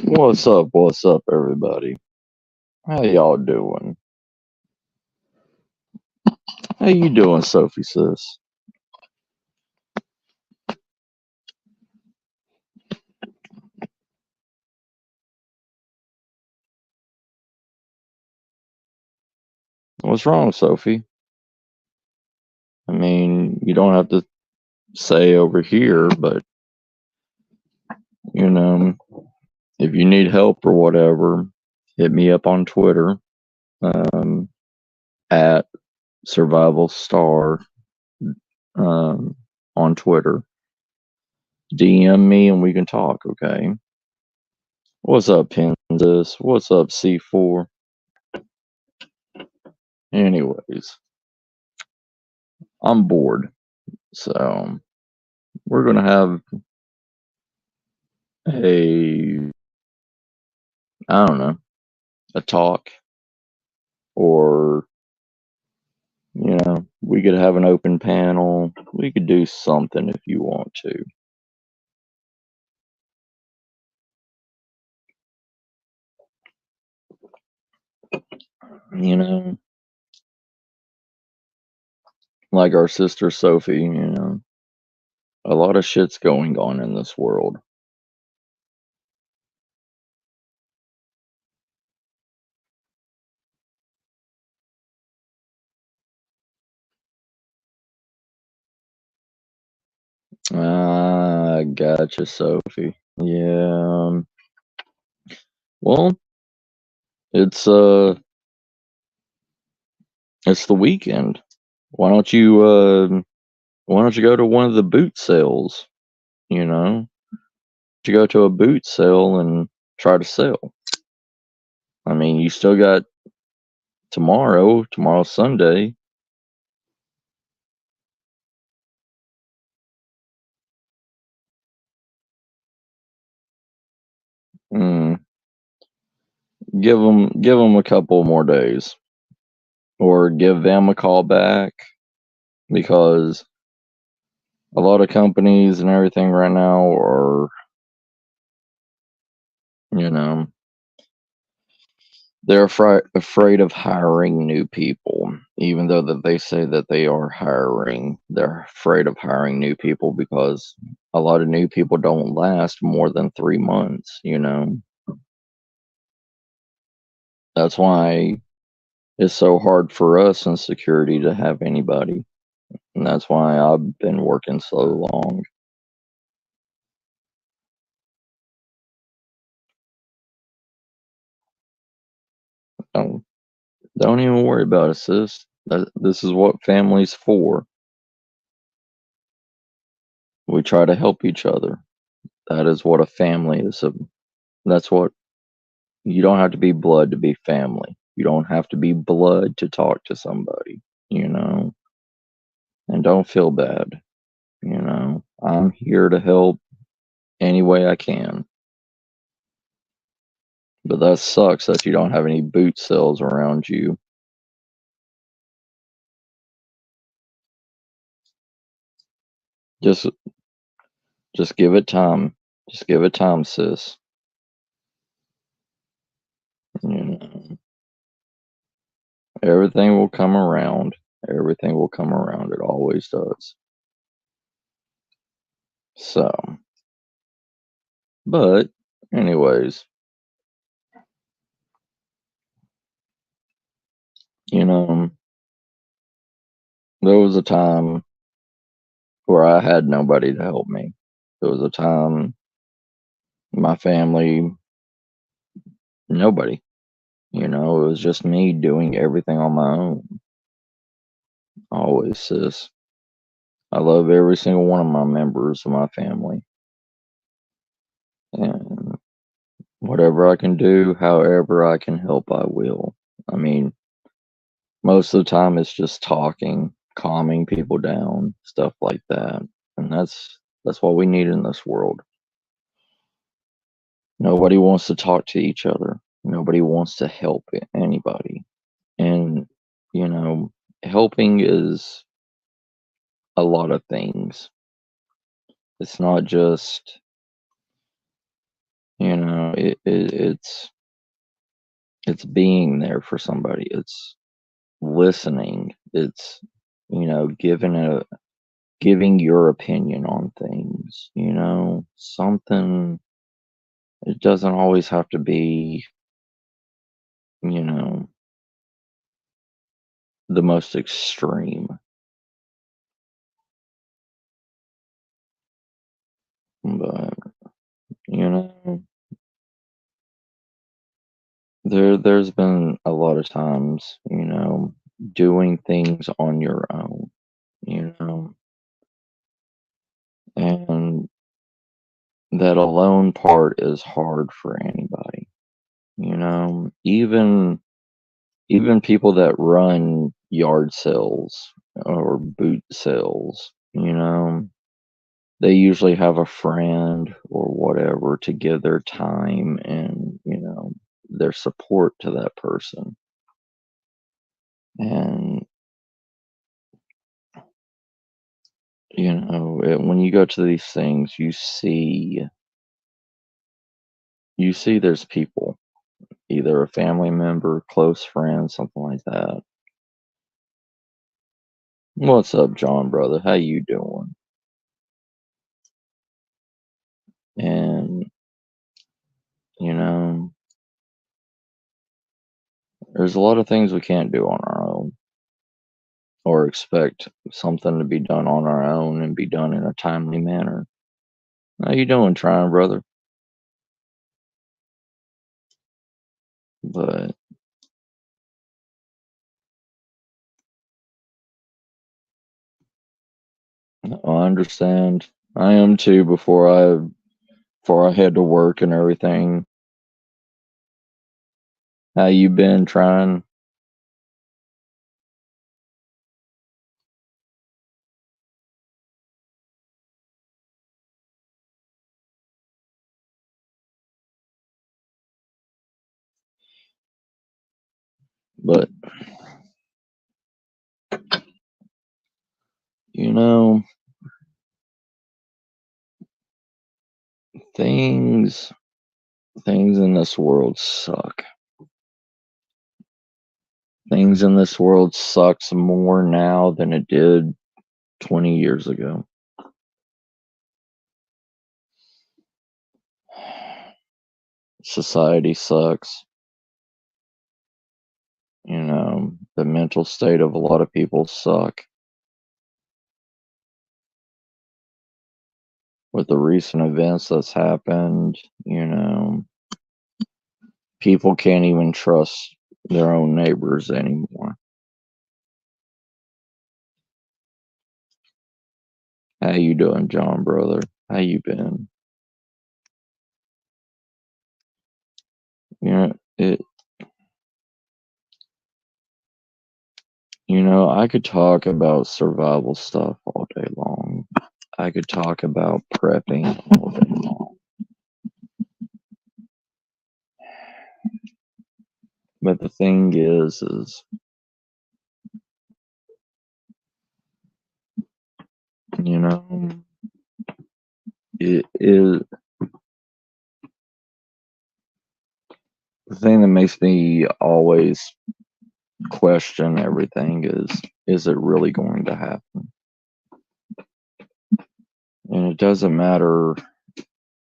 What's up, everybody? How y'all doing? How you doing, Sophie sis? What's wrong, Sophie? I mean, you don't have to say over here, but you know, if you need help or whatever, hit me up on Twitter, um, at Survival Star, um, on Twitter. DM me and we can talk, okay? What's up, Penzis? What's up, C4? Anyways, I'm bored, so we're gonna have a I don't know, a talk, or we could have an open panel. We could do something if you want to. You know, like our sister Sophie, a lot of shit's going on in this world. I gotcha, Sophie. Yeah. Well, it's uh it's the weekend. Why don't you go to one of the boot sales, you know? You go to a boot sale and try to sell. I mean, you still got tomorrow's Sunday. Mm, give them a couple more days, or give them a call back, because a lot of companies and everything right now are, you know, they're afraid of hiring new people, even though that they say that they are hiring. They're afraid of hiring new people because a lot of new people don't last more than 3 months. That's why it's so hard for us in security to have anybody. And that's why I've been working so long. Don't, don't even worry about it, sis. This is what family's for. We try to help each other. That is what a family is. That's what You don't have to be blood to be family. You don't have to be blood to talk to somebody, you know? And don't feel bad, I'm here to help any way I can. But that sucks that you don't have any boot sales around you. Just just give it time. Just give it time, sis. You know, everything will come around. Everything will come around. It always does. So, but anyways, you know, there was a time where I had nobody to help me. There was a time my family, nobody. It was just me doing everything on my own. Always, sis. I love every single one of my members of my family. And whatever I can do, however I can help, I will. I mean, most of the time it's just talking, calming people down, stuff like that. And that's what we need in this world. Nobody wants to talk to each other. Nobody wants to help anybody. And, you know, helping is a lot of things. It's not just It's being there for somebody. It's listening. It's giving your opinion on things. Something. It doesn't always have to be you know the most extreme, but you know there's been a lot of times, doing things on your own, you know, and that alone part is hard for anybody, even people that run yard sales or boot sales, they usually have a friend or whatever to give their time and, their support to that person. And, when you go to these things, you see there's people, either a family member, close friend, something like that. What's up, John, brother? How you doing? And, you know, there's a lot of things we can't do on our own or expect something to be done on our own and be done in a timely manner. How you doing, trying, brother? But I understand. I am too before I head to work and everything. How you been trying? But you know, things things in this world suck. Things in this world sucks more now than it did 20 years ago. Society sucks. The mental state of a lot of people suck. With the recent events that's happened, people can't even trust their own neighbors anymore. How you doing, John, brother? How you been? It. I could talk about survival stuff all day long. I could talk about prepping all day long. But the thing is, you know, it is the thing that makes me always question everything is it really going to happen? And it doesn't matter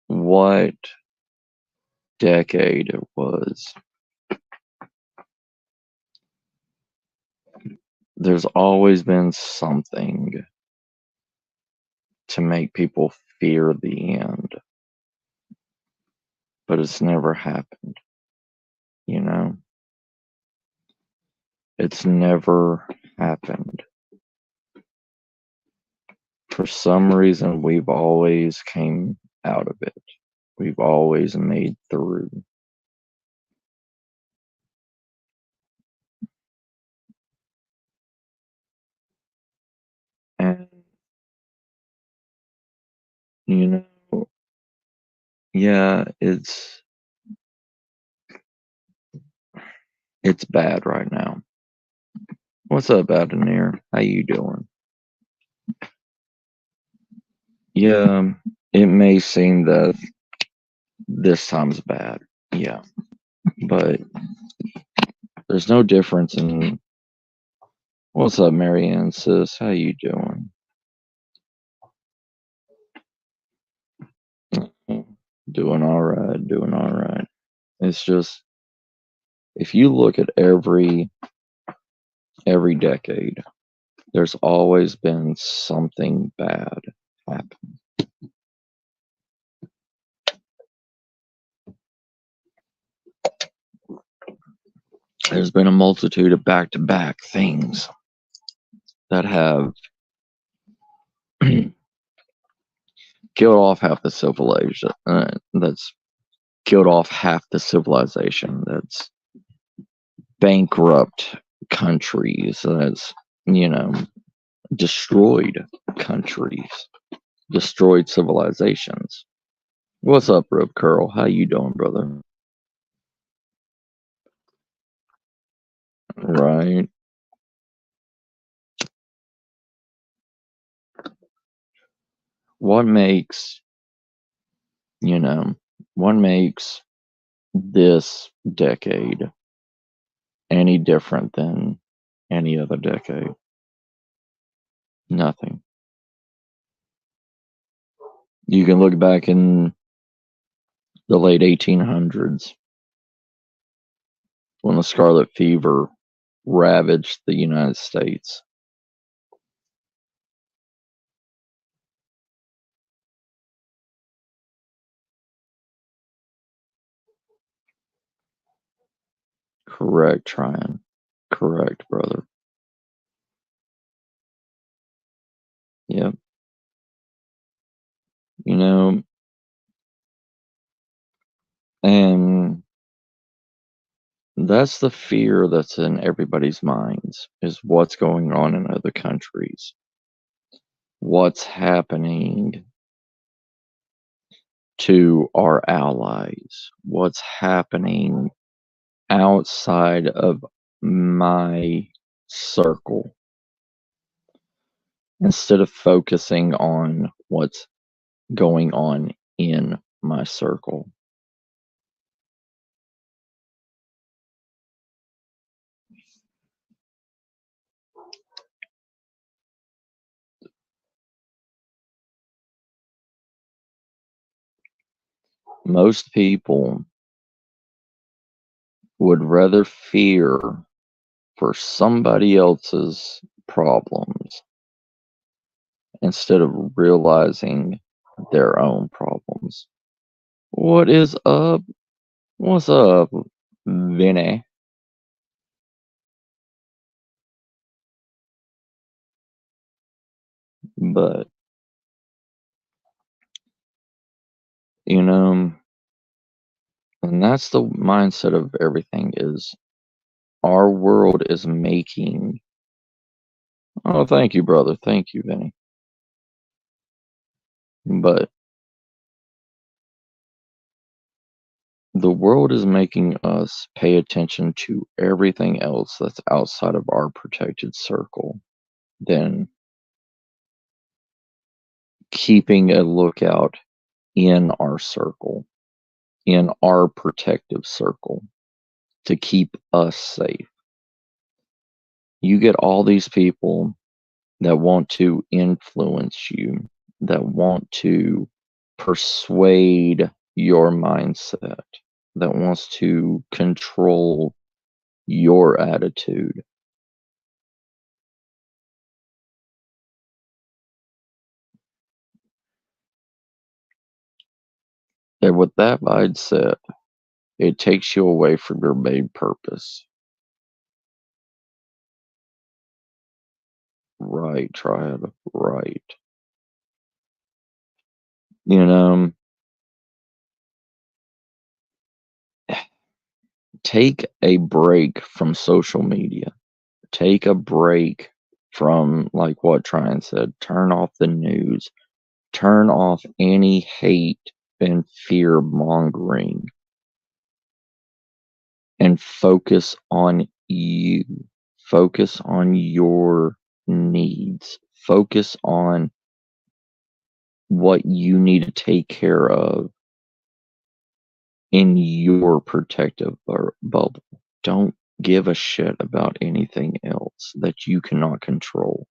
what decade it was. There's always been something to make people fear the end, but it's never happened, you know? It's never happened. For some reason, we've always came out of it. We've always made through. And, you know, yeah, it's bad right now. What's up, Adonir? How you doing? Yeah, it may seem that this time's bad. Yeah. But there's no difference in what's up, Marianne sis? How you doing? Doing all right, doing all right. It's just if you look at every decade, there's always been something bad happen. There's been a multitude of back-to-back things that have killed off half the civilization. That's killed off half the civilization. That's bankrupt countries. That's destroyed countries, destroyed civilizations. What's up, Rip Curl? How you doing, brother? Right. What makes you know what makes this decade any different than any other decade? Nothing. You can look back in the late 1800s when the scarlet fever ravaged the United States. Correct, Tryon. Correct, brother. Yep. You know, and that's the fear that's in everybody's minds is what's going on in other countries. What's happening to our allies? What's happening outside of my circle? Instead of focusing on what's going on in my circle. Most people would rather fear for somebody else's problems instead of realizing their own problems. What is up? What's up, Vinny? But, you know, and that's the mindset of everything is our world is making. Oh, thank you, brother. Thank you, Vinny. But the world is making us pay attention to everything else that's outside of our protected circle than keeping a lookout in our circle, in our protective circle to keep us safe. You get all these people that want to influence you, that want to persuade your mindset, that wants to control your attitude. And with that mindset, it takes you away from your main purpose. Right, Triad, right. You know, take a break from social media. Take a break from, like what Tryon said, turn off the news, turn off any hate and fear mongering, and focus on you. Focus on your needs. Focus on what you need to take care of in your protective bubble. Don't give a shit about anything else that you cannot control,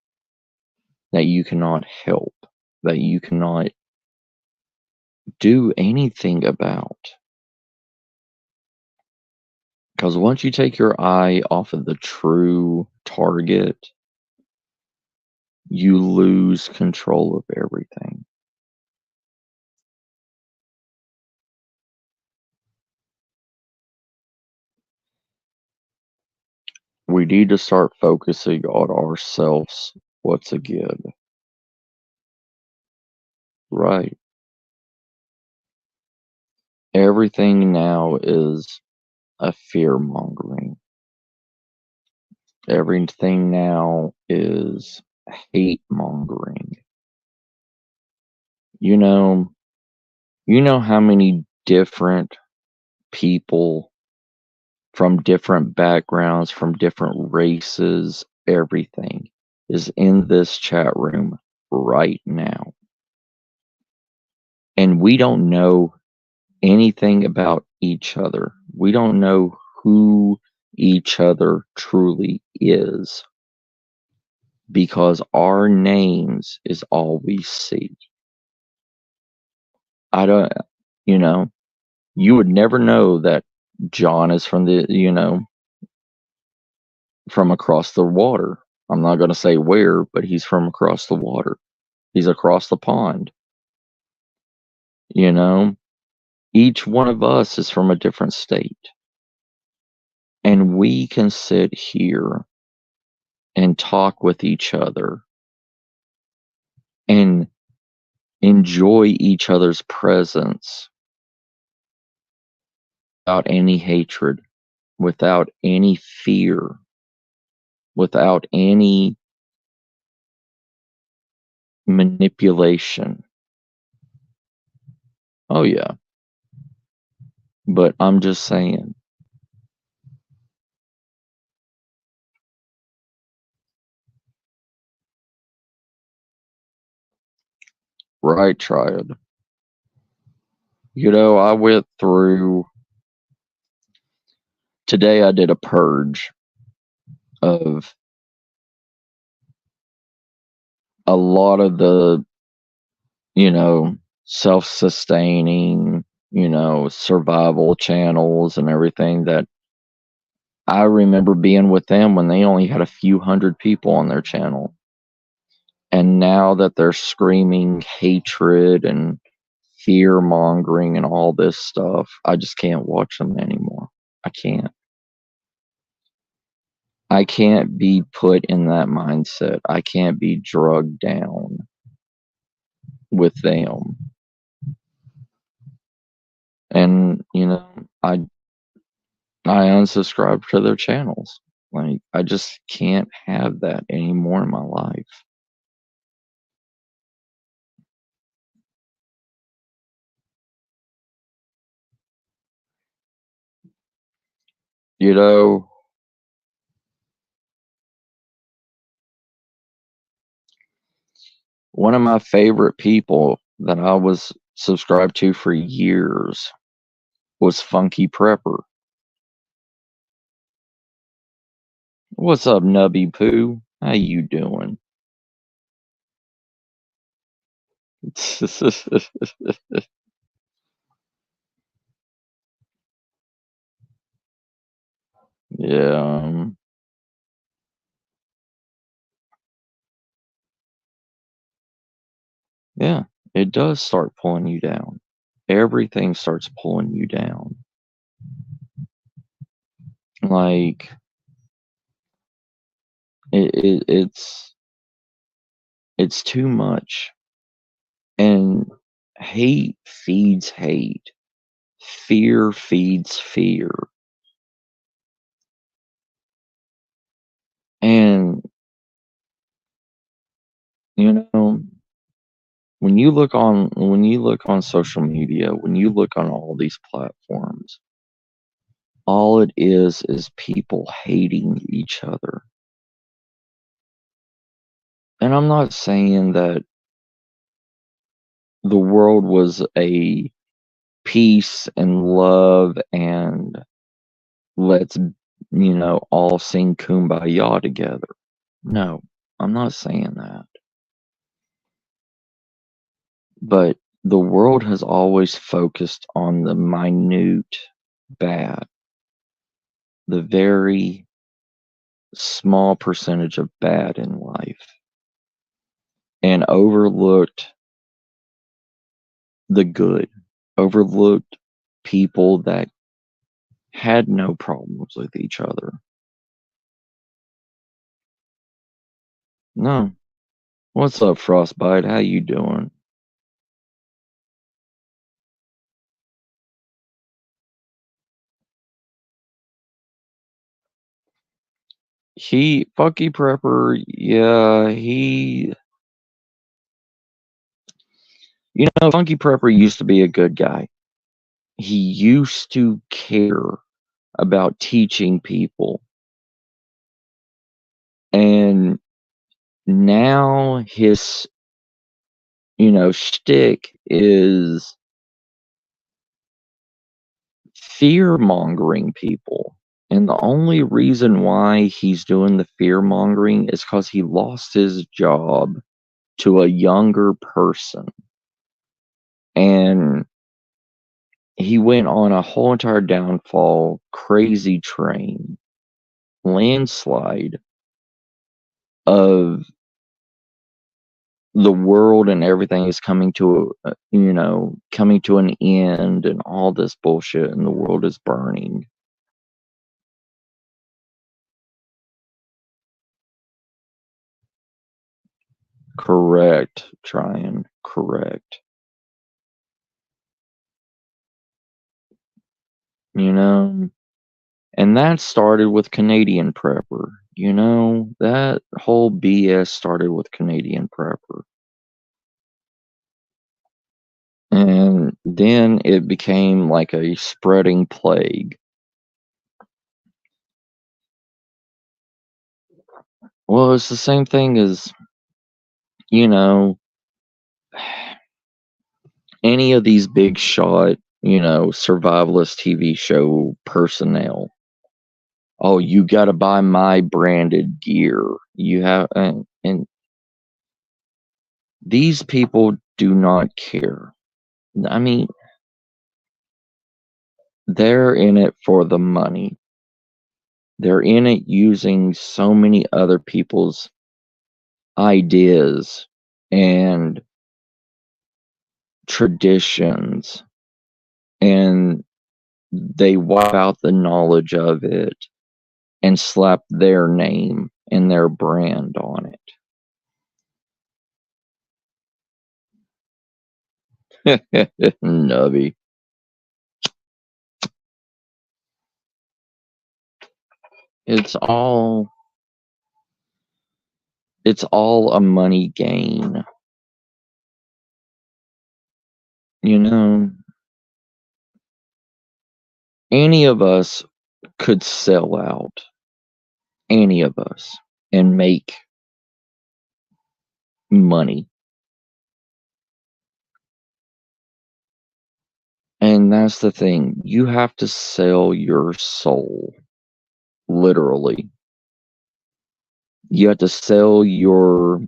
that you cannot help, that you cannot do anything about. Because once you take your eye off of the true target, you lose control of everything. We need to start focusing on ourselves once again. Right. Everything now is a fear mongering. Everything now is hate mongering. You know, you know how many different people from different backgrounds, from different races, everything is in this chat room right now. And we don't know anything about each other. We don't know who each other truly is because our names is all we see. I don't, you know, you would never know that John is from from across the water. I'm not going to say where, but he's from across the water. He's across the pond. You know, each one of us is from a different state. And we can sit here and talk with each other and enjoy each other's presence without any hatred, without any fear, without any manipulation. Oh, yeah. But I'm just saying. Right, Triad. I went through. Today I did a purge of a lot of the, self-sustaining, survival channels and everything that I remember being with them when they only had a few hundred people on their channel. And now that they're screaming hatred and fear mongering and all this stuff, I just can't watch them anymore. I can't. I can't be put in that mindset. I can't be drugged down with them. And, I unsubscribe to their channels. Like, I just can't have that anymore in my life. You know, one of my favorite people that I was subscribed to for years was Funky Prepper. What's up, Nubby Poo? How you doing? Yeah. Yeah, it does start pulling you down. Everything starts pulling you down. Like it's too much. And hate feeds hate. Fear feeds fear. And you know, when you look on social media, when you look on all these platforms, all it is people hating each other. And I'm not saying that the world was a peace and love and let's, all sing kumbaya together. No, I'm not saying that. But the world has always focused on the minute bad, the very small percentage of bad in life, and overlooked the good, overlooked people that had no problems with each other. No. What's up, Frostbite? How you doing? Funky Prepper, yeah, Funky Prepper used to be a good guy. He used to care about teaching people. And now his, shtick is fear mongering people. And the only reason why he's doing the fear mongering is because he lost his job to a younger person. And he went on a whole entire downfall, crazy train, landslide of the world and everything is coming to coming to an end and all this bullshit and the world is burning. Correct, trying correct. And that started with Canadian Prepper. That whole BS started with Canadian Prepper. And then it became like a spreading plague. Well, it's the same thing as, any of these big shot, survivalist TV show personnel. Oh, you got to buy my branded gear. You have, and these people do not care. I mean, they're in it for the money. They're in it using so many other people's ideas and traditions, and they wipe out the knowledge of it and slap their name and their brand on it. Nubby. It's all a money gain. Any of us could sell out. Any of us. And make money. And that's the thing. You have to sell your soul. Literally. You have to sell your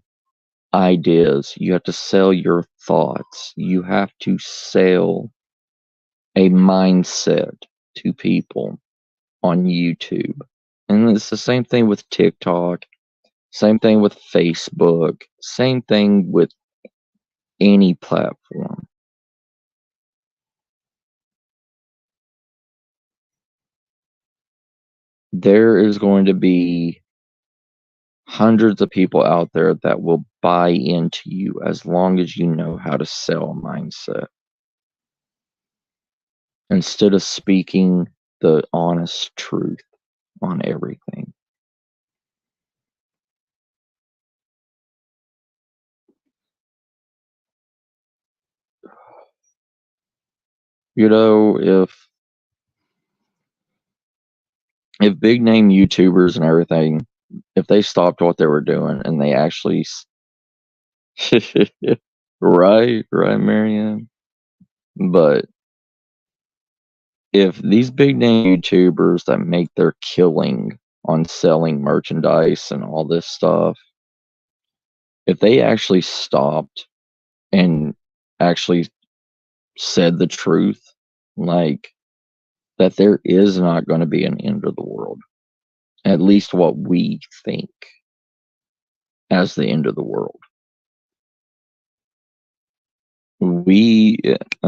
ideas. You have to sell your thoughts. You have to sell a mindset to people on YouTube. And it's the same thing with TikTok, same thing with Facebook, same thing with any platform. There is going to be hundreds of people out there that will buy into you as long as you know how to sell a mindset. Instead of speaking the honest truth on everything. If big name YouTubers and everything, if they stopped what they were doing and they actually right, Marianne. But if these big name YouTubers that make their killing on selling merchandise and all this stuff, if they actually stopped and actually said the truth, like that there is not going to be an end of the world, at least what we think as the end of the world. I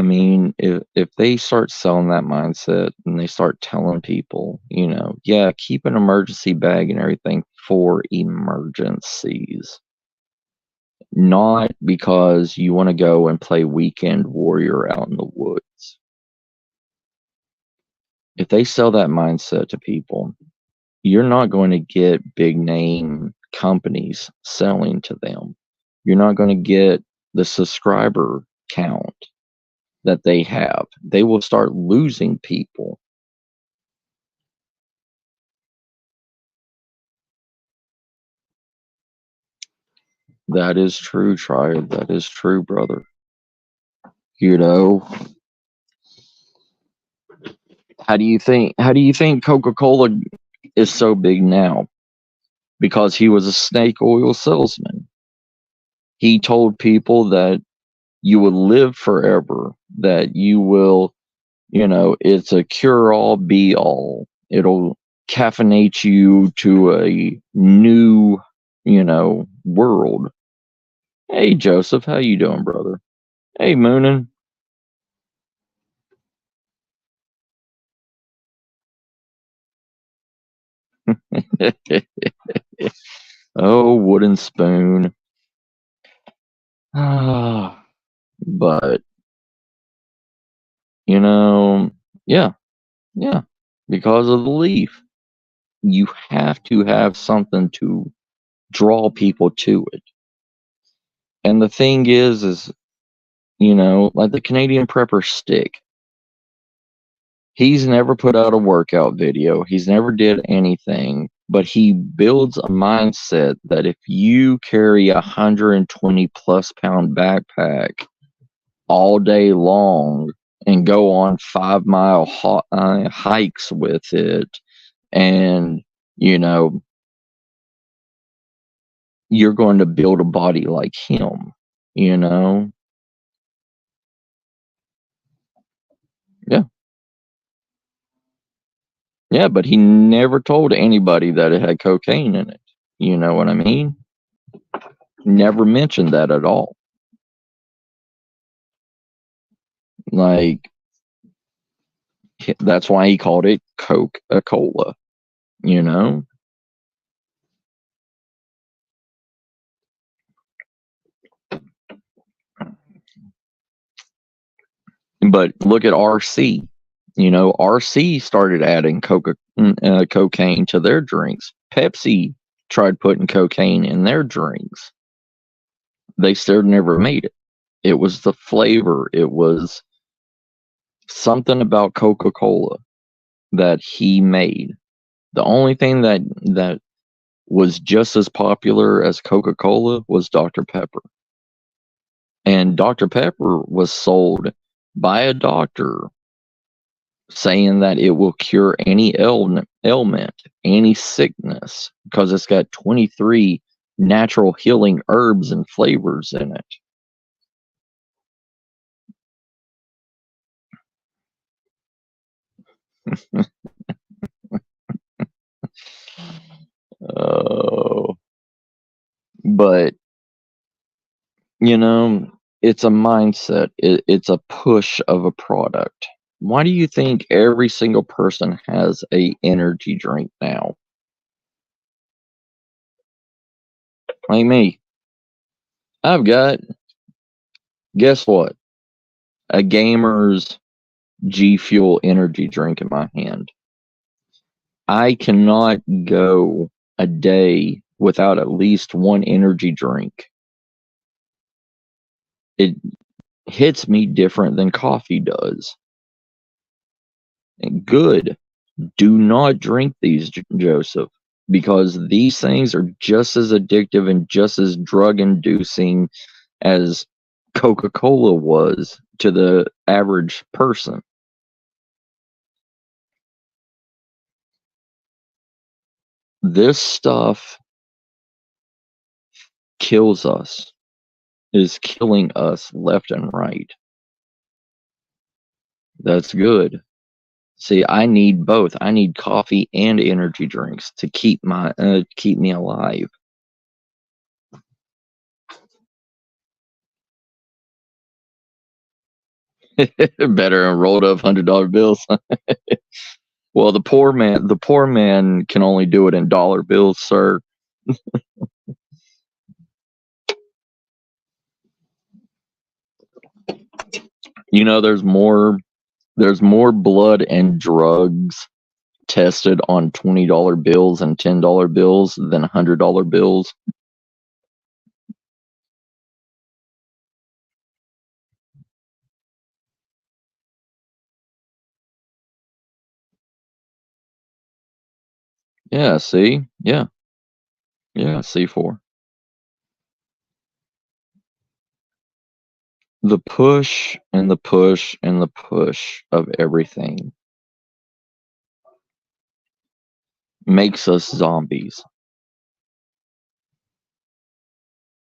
mean, if they start selling that mindset and they start telling people, yeah, keep an emergency bag and everything for emergencies, not because you want to go and play weekend warrior out in the woods. If they sell that mindset to people, you're not going to get big name companies selling to them. You're not going to get the subscriber count that they have. They will start losing people. That is true, Triad. That is true, brother. How do you think Coca-Cola is so big now? Because he was a snake oil salesman. He told people that you will live forever, that you will, it's a cure-all, be-all. It'll caffeinate you to a new, world. Hey, Joseph, how you doing, brother? Hey, Moonin. Oh, wooden spoon. But, yeah, because of the leaf. You have to have something to draw people to it. And the thing is, like the Canadian Prepper Stick. He's never put out a workout video. He's never did anything, but he builds a mindset that if you carry 120 plus pound backpack all day long and go on 5-mile hikes with it, and you're going to build a body like him. Yeah. Yeah, but he never told anybody that it had cocaine in it. You know what I mean? Never mentioned that at all. Like, that's why he called it Coca-Cola, you know? But look at RC. RC started adding cocaine to their drinks. Pepsi tried putting cocaine in their drinks. They still never made it. It was the flavor. It was something about Coca-Cola that he made. The only thing that was just as popular as Coca-Cola was Dr. Pepper. And Dr. Pepper was sold by a doctor saying that it will cure any ailment, any sickness, because it's got 23 natural healing herbs and flavors in it. Oh, but it's a mindset. It's a push of a product. Why do you think every single person has a energy drink now? Like me. I've got, guess what? A Gamer's G Fuel energy drink in my hand. I cannot go a day without at least one energy drink. It hits me different than coffee does. And good. Do not drink these, Joseph, because these things are just as addictive and just as drug inducing as Coca-Cola was to the average person. This stuff kills us, is killing us left and right. That's good. See, I need both. I need coffee and energy drinks to keep me alive. Better than rolled up $100 bills. Well, the poor man can only do it in dollar bills, sir. You know, there's more blood and drugs tested on $20 bills and $10 bills than $100 bills. Yeah, see? Yeah. Yeah, C4. The push and the push and the push of everything makes us zombies.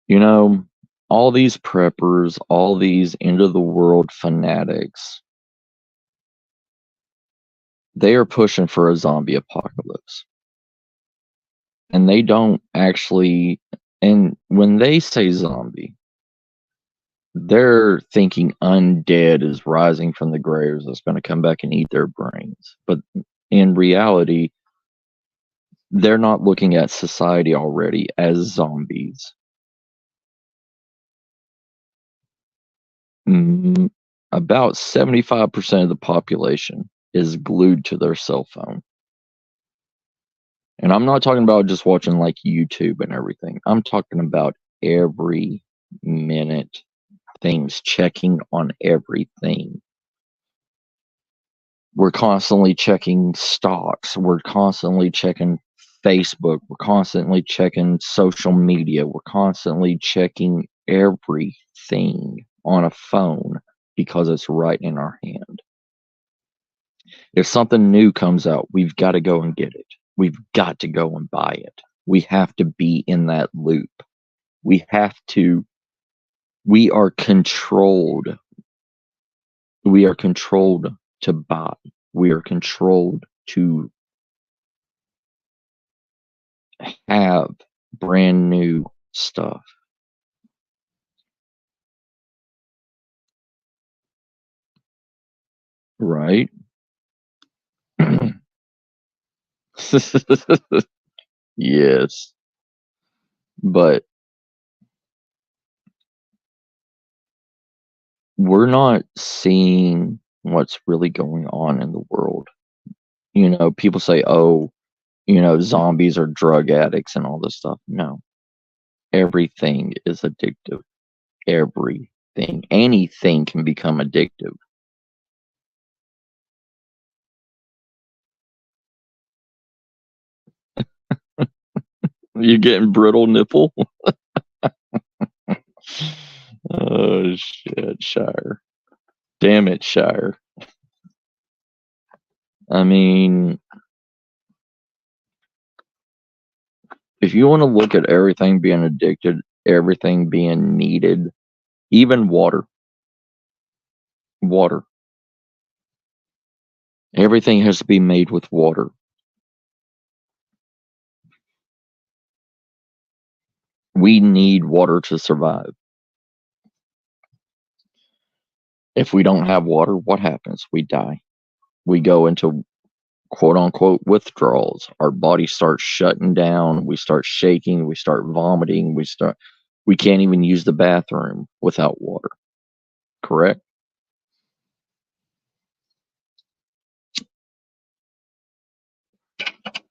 You know, all these preppers, all these end of the world fanatics, they are pushing for a zombie apocalypse. And they don't actually, and when they say zombie, they're thinking undead is rising from the graves that's going to come back and eat their brains. But in reality, they're not looking at society already as zombies. Mm, about 75% of the population is glued to their cell phone. And I'm not talking about just watching like YouTube and everything. I'm talking about every minute things, checking on everything. We're constantly checking stocks. We're constantly checking Facebook. We're constantly checking social media. We're constantly checking everything on a phone because it's right in our hand. If something new comes out, we've got to go and get it. We've got to go and buy it. We have to be in that loop. We have to, we are controlled. We are controlled to buy. We are controlled to have brand new stuff. Right? Yes. But we're not seeing what's really going on in the world. You know, people say, oh, zombies are drug addicts and all this stuff. No, everything is addictive. Everything. Anything can become addictive. You getting brittle nipple? Oh, shit, Shire. Damn it, Shire. I mean, if you want to look at everything being addicted, everything being needed, even water, everything has to be made with water. We need water to survive. If we don't have water, what happens? We die. We go into quote unquote withdrawals. Our body starts shutting down. We start shaking. We start vomiting. We can't even use the bathroom without water. Correct?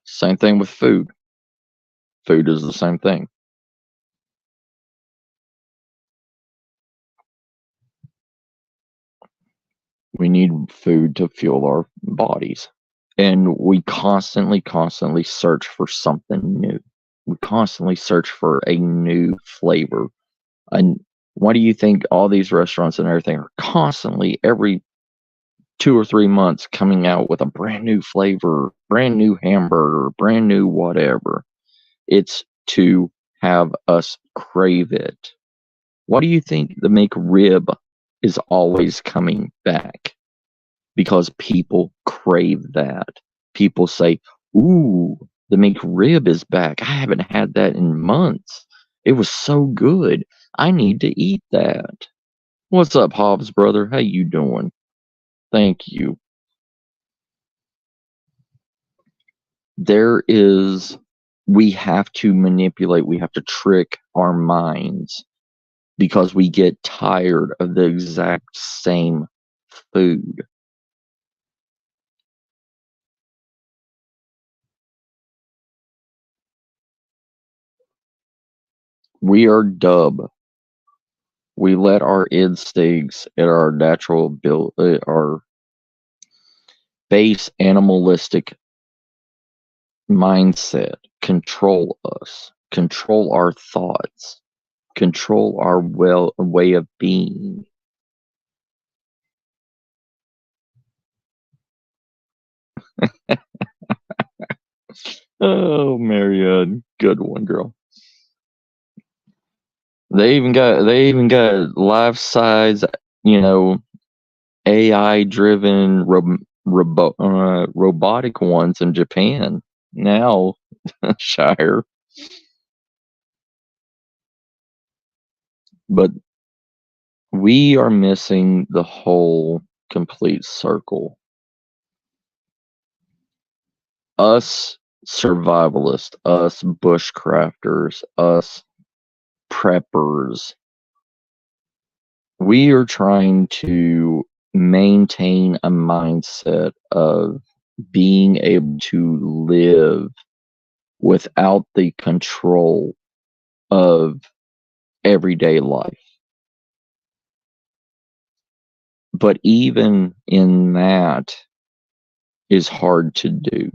Same thing with food. Food is the same thing. We need food to fuel our bodies. And we constantly search for something new. We constantly search for a new flavor. And why do you think all these restaurants and everything are constantly, every 2 or 3 months coming out with a brand new flavor, brand new hamburger, brand new whatever. It's to have us crave it. Why do you think the McRib is always coming back? Because people crave that. People say, "Ooh, the McRib is back. I haven't had that in months. It was so good. I need to eat that." What's up, Hobbs brother? How you doing? Thank you. There is we have to manipulate, we have to trick our minds because we get tired of the exact same food. We are dub. We let our instincts and our natural build, our base animalistic mindset control us, control our thoughts, control our way of being. Oh, Marianne, good one, girl. They even got life size, you know, AI driven robotic ones in Japan now. Shire, but we are missing the whole complete circle. Us survivalists, us bushcrafters, us preppers, we are trying to maintain a mindset of being able to live without the control of everyday life. But even in that is hard to do.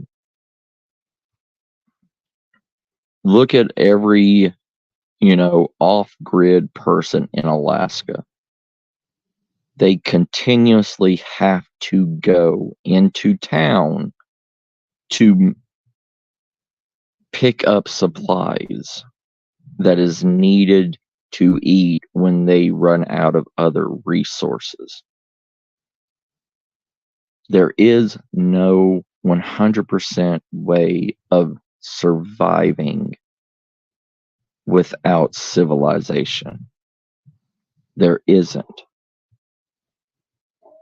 Look at every, off grid person in Alaska. They continuously have to go into town to pick up supplies that is needed to eat when they run out of other resources. There is no 100% way of surviving without civilization. There isn't.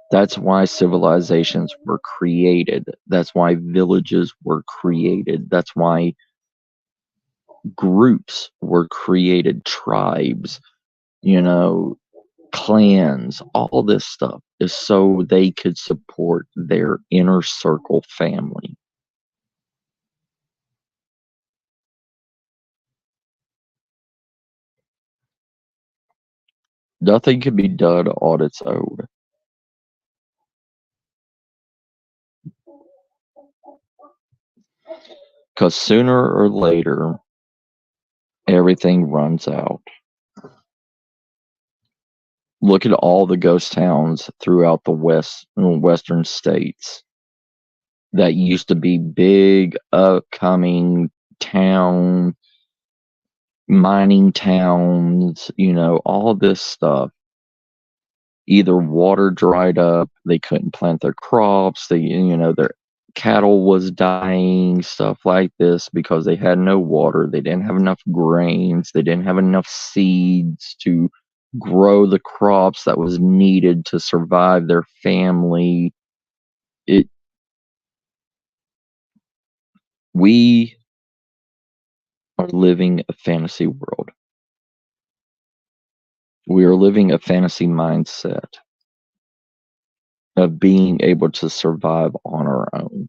That's why civilizations were created. That's why villages were created. That's why groups were created, tribes, you know, clans, all this stuff is so they could support their inner circle family. Nothing can be done on its own. Because sooner or later, everything runs out. Look at all the ghost towns throughout the western states that used to be big, upcoming town, mining towns, all this stuff. Either water dried up, they couldn't plant their crops, their cattle was dying, stuff like this because they had no water, they didn't have enough grains, they didn't have enough seeds to grow the crops that was needed to survive their family. It we are living a fantasy world. We are living a fantasy mindset of being able to survive on our own.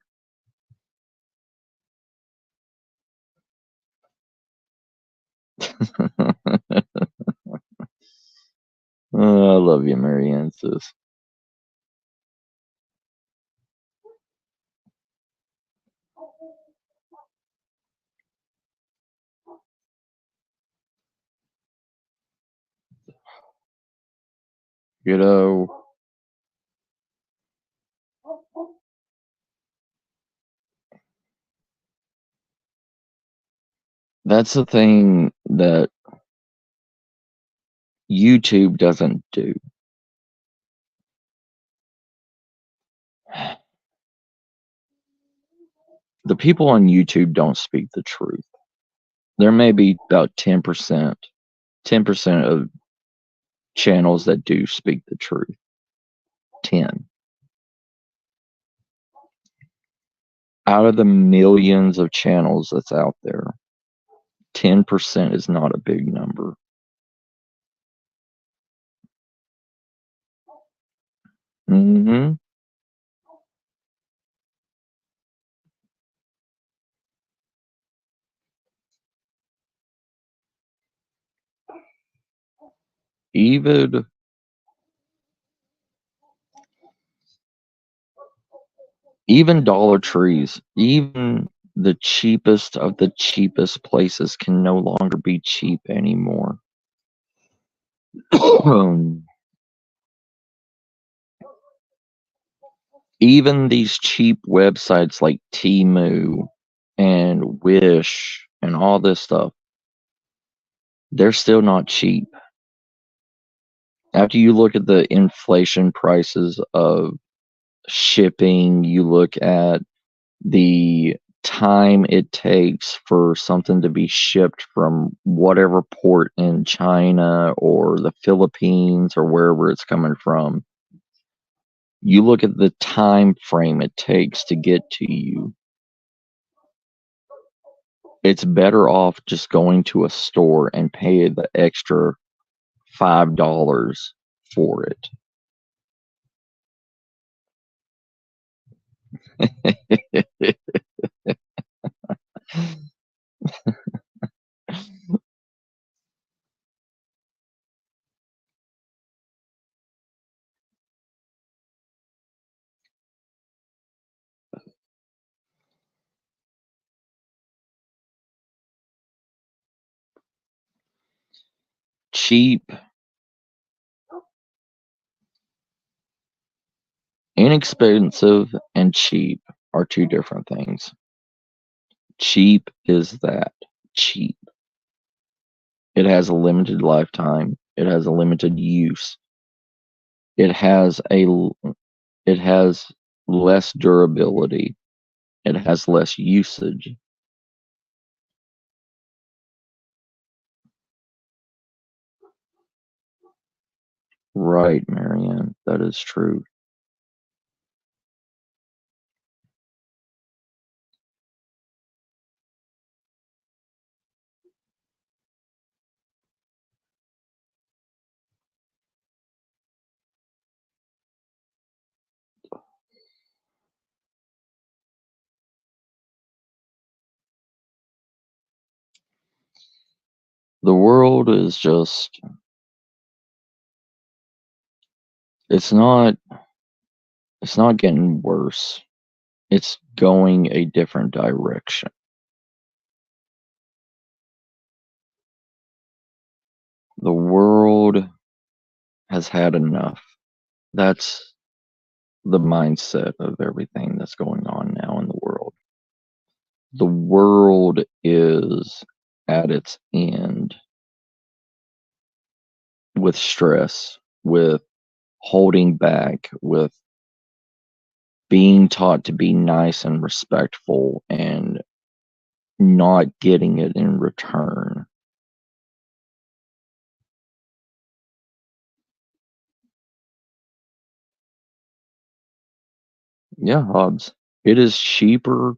Oh, I love you, Marianne, sis. You know, That's the thing that YouTube doesn't do. The people on YouTube don't speak the truth. There may be about 10% of channels that do speak the truth. 10. Out of the millions of channels that's out there, 10% is not a big number. Mm-hmm. Even Dollar Trees, even the cheapest of the cheapest places can no longer be cheap anymore. Even these cheap websites like Temu and Wish and all this stuff, they're still not cheap. After you look at the inflation prices of shipping, you look at the time it takes for something to be shipped from whatever port in China or the Philippines or wherever it's coming from. You look at the time frame it takes to get to you. It's better off just going to a store and pay the extra $5 for it. Cheap, inexpensive, and cheap are two different things. Cheap is that. Cheap. It has a limited lifetime. It has a limited use. It has less durability. It has less usage. Right, Marianne. That is true. The world is just it's not getting worse. It's going a different direction. The world has had enough. That's the mindset of everything that's going on now in the world. The world is at its end with stress, with holding back, with being taught to be nice and respectful and not getting it in return. Yeah, Hobbs. It is cheaper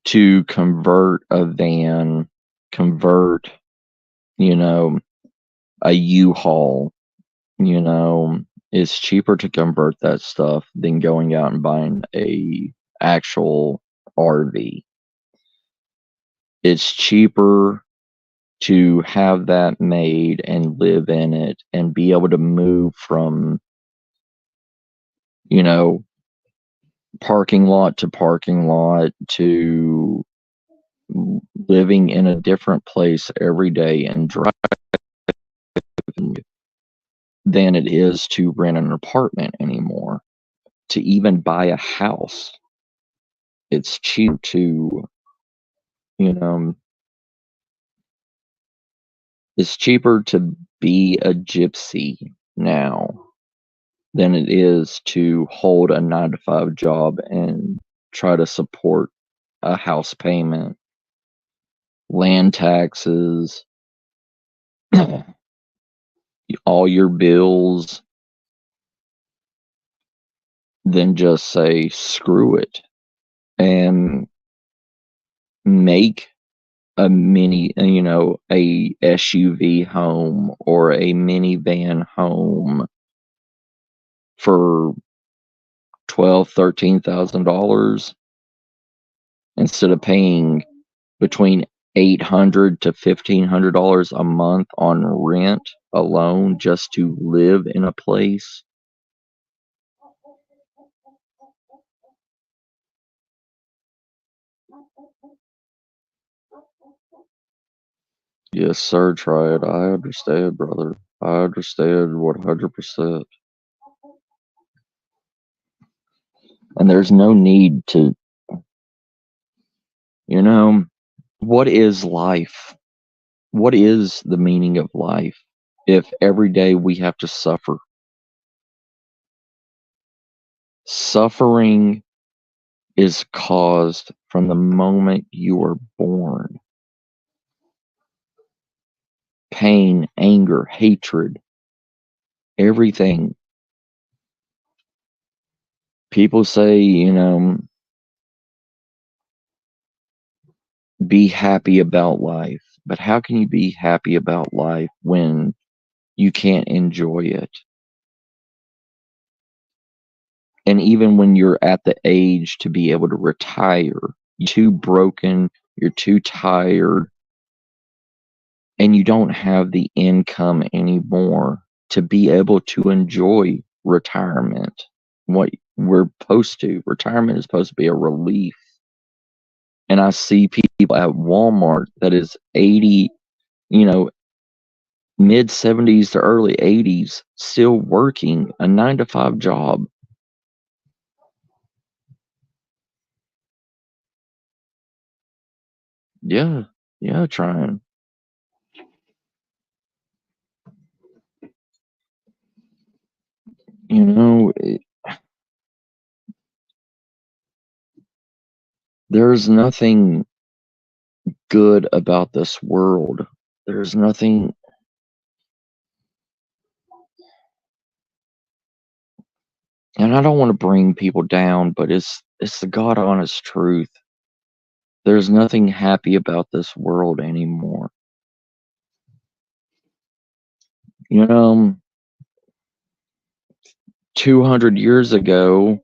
to convert a van, convert, you know, a U-Haul, it's cheaper to convert that stuff than going out and buying a actual RV. It's cheaper to have that made and live in it and be able to move from, you know, parking lot to parking lot to living in a different place every day and driving than it is to rent an apartment anymore. To even buy a house, it's cheap to You know, it's cheaper to be a gypsy now than it is to hold a 9 to 5 job and try to support a house payment, land taxes, all your bills, than just say screw it and make a a SUV home or a minivan home for $12,000-$13,000 instead of paying between $800 to $1,500 a month on rent alone just to live in a place. Yes, sir, try it. I understand, brother. I understand 100%. And there's no need to, what is life? What is the meaning of life if every day we have to suffer? Suffering is caused from the moment you are born. Pain, anger, hatred, everything. People say, be happy about life. But how can you be happy about life when you can't enjoy it? And even when you're at the age to be able to retire, you're too broken, you're too tired, and you don't have the income anymore to be able to enjoy retirement. What we're supposed to, retirement is supposed to be a relief. And I see people at Walmart that is 80, mid 70s to early 80s, still working a 9 to 5 job. Yeah, trying. There's nothing good about this world. There's nothing. And I don't want to bring people down, but it's the God honest truth. There's nothing happy about this world anymore. 200 years ago,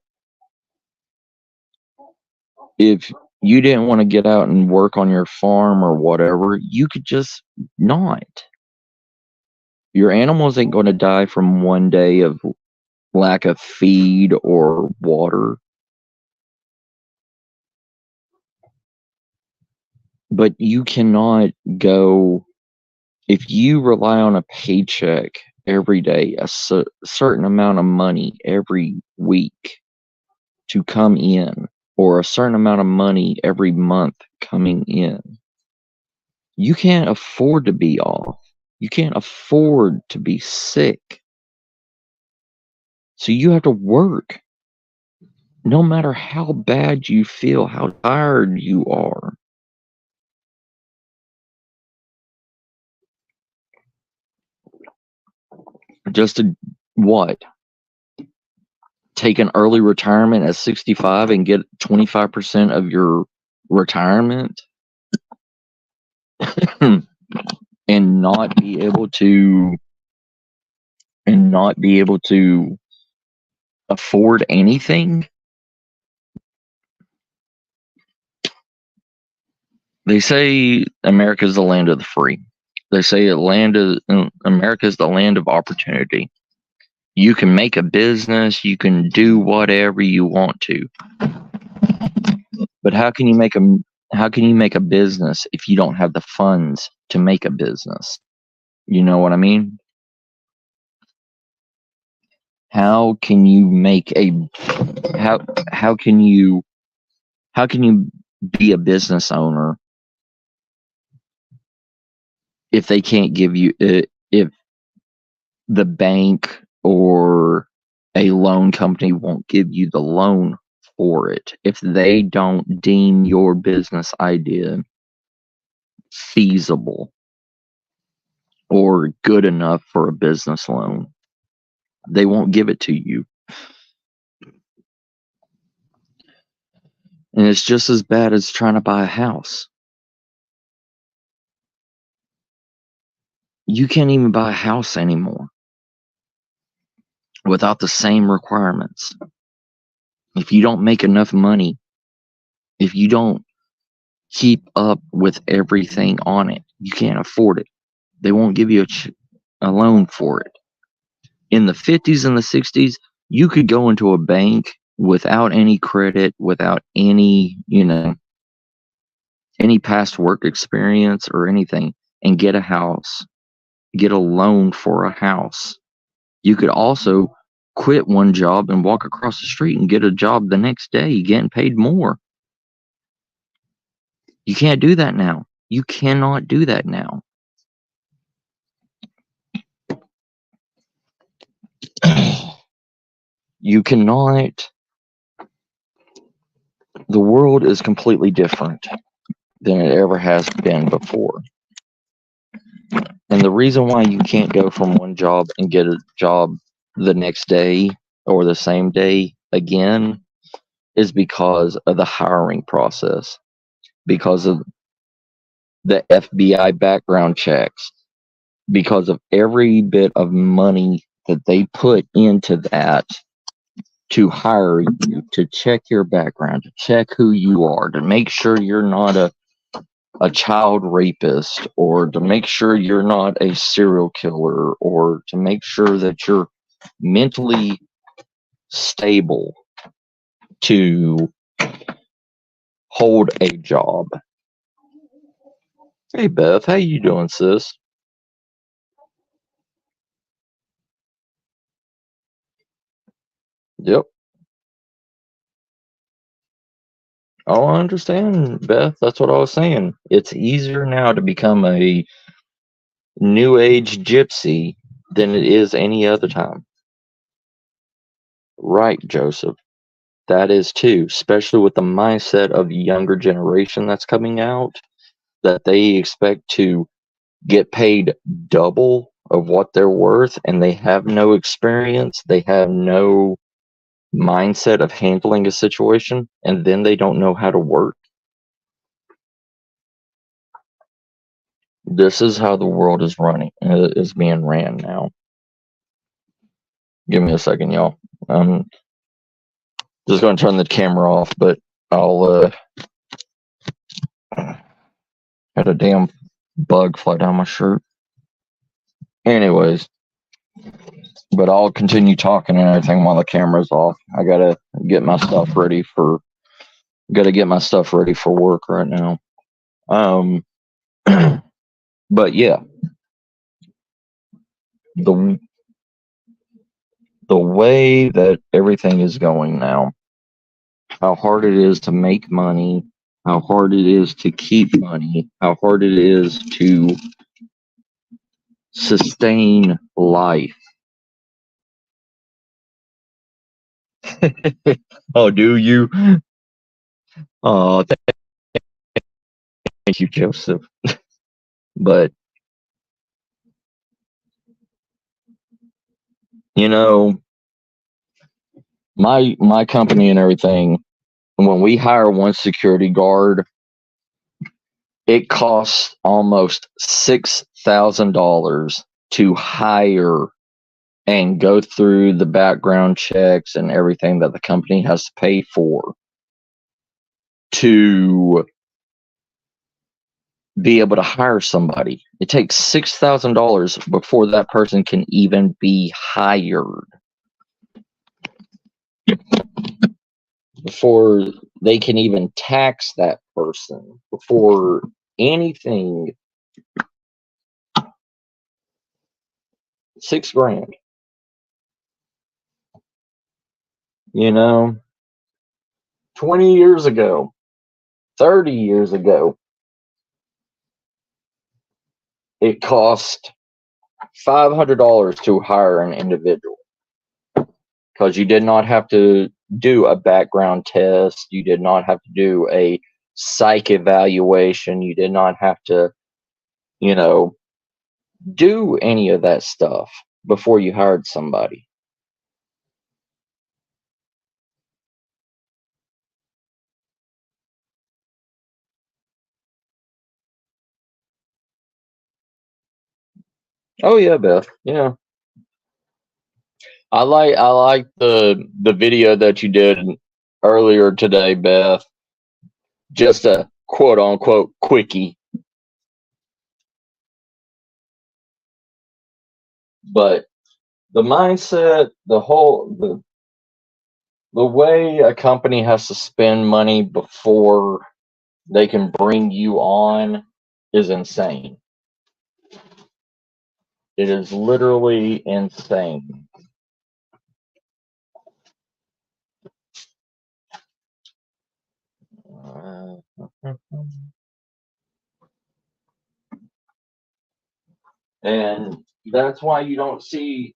if you didn't want to get out and work on your farm or whatever, you could just not. Your animals ain't going to die from one day of lack of feed or water. But you cannot go, if you rely on a paycheck every day, a certain amount of money every week to come in, or a certain amount of money every month coming in, you can't afford to be off. You can't afford to be sick. So you have to work no matter how bad you feel, how tired you are. Just to what? Take an early retirement at 65 and get 25% of your retirement and not be able to afford anything. They say America is the land of the free. They say America is the land of opportunity. You can make a business, you can do whatever you want to. But how can you make a business if you don't have the funds to make a business? You know what I mean? How can you make a how can you be a business owner if they can't give you, if the bank or a loan company won't give you the loan for it, if they don't deem your business idea feasible or good enough for a business loan, they won't give it to you. And it's just as bad as trying to buy a house. You can't even buy a house anymore without the same requirements. If you don't make enough money, if you don't keep up with everything on it, you can't afford it. They won't give you a loan for it. In the 50s and the 60s, you could go into a bank without any credit, without any, any past work experience or anything, and get a house, get a loan for a house. You could also quit one job and walk across the street and get a job the next day, getting paid more. You can't do that now. You cannot do that now. You cannot. The world is completely different than it ever has been before. And the reason why you can't go from one job and get a job the next day or the same day again is because of the hiring process, because of the FBI background checks, because of every bit of money that they put into that to hire you, to check your background, to check who you are, to make sure you're not a child rapist, or to make sure you're not a serial killer, or to make sure that you're mentally stable to hold a job. Hey Beth, how you doing, sis? Yep. Oh, I understand, Beth. That's what I was saying. It's easier now to become a new age gypsy than it is any other time. Right, Joseph. That is too, especially with the mindset of the younger generation that's coming out, that they expect to get paid double of what they're worth, and they have no experience, they have no mindset of handling a situation, and then they don't know how to work. This is how the world is running, is being ran now. Give me a second, y'all. I'm just going to turn the camera off, but I'll had a damn bug fly down my shirt. Anyways, but I'll continue talking and everything while the camera's off. I gotta get my stuff ready for work right now. But yeah, the the way that everything is going now, how hard it is to make money, how hard it is to keep money, how hard it is to sustain life. Oh, do you? Oh, thank you, Joseph. But you know, my company and everything, when we hire one security guard, it costs almost $6,000 to hire and go through the background checks and everything that the company has to pay for to be able to hire somebody. It takes $6,000 before that person can even be hired, before they can even tax that person, before anything. $6,000. You know, 20 years ago, 30 years ago, it cost $500 to hire an individual because you did not have to do a background test. You did not have to do a psych evaluation. You did not have to, you know, do any of that stuff before you hired somebody. Oh yeah, Beth. Yeah. I like the video that you did earlier today, Beth. Just a quote unquote quickie. But the mindset, the way a company has to spend money before they can bring you on is insane. It is literally insane. And that's why you don't see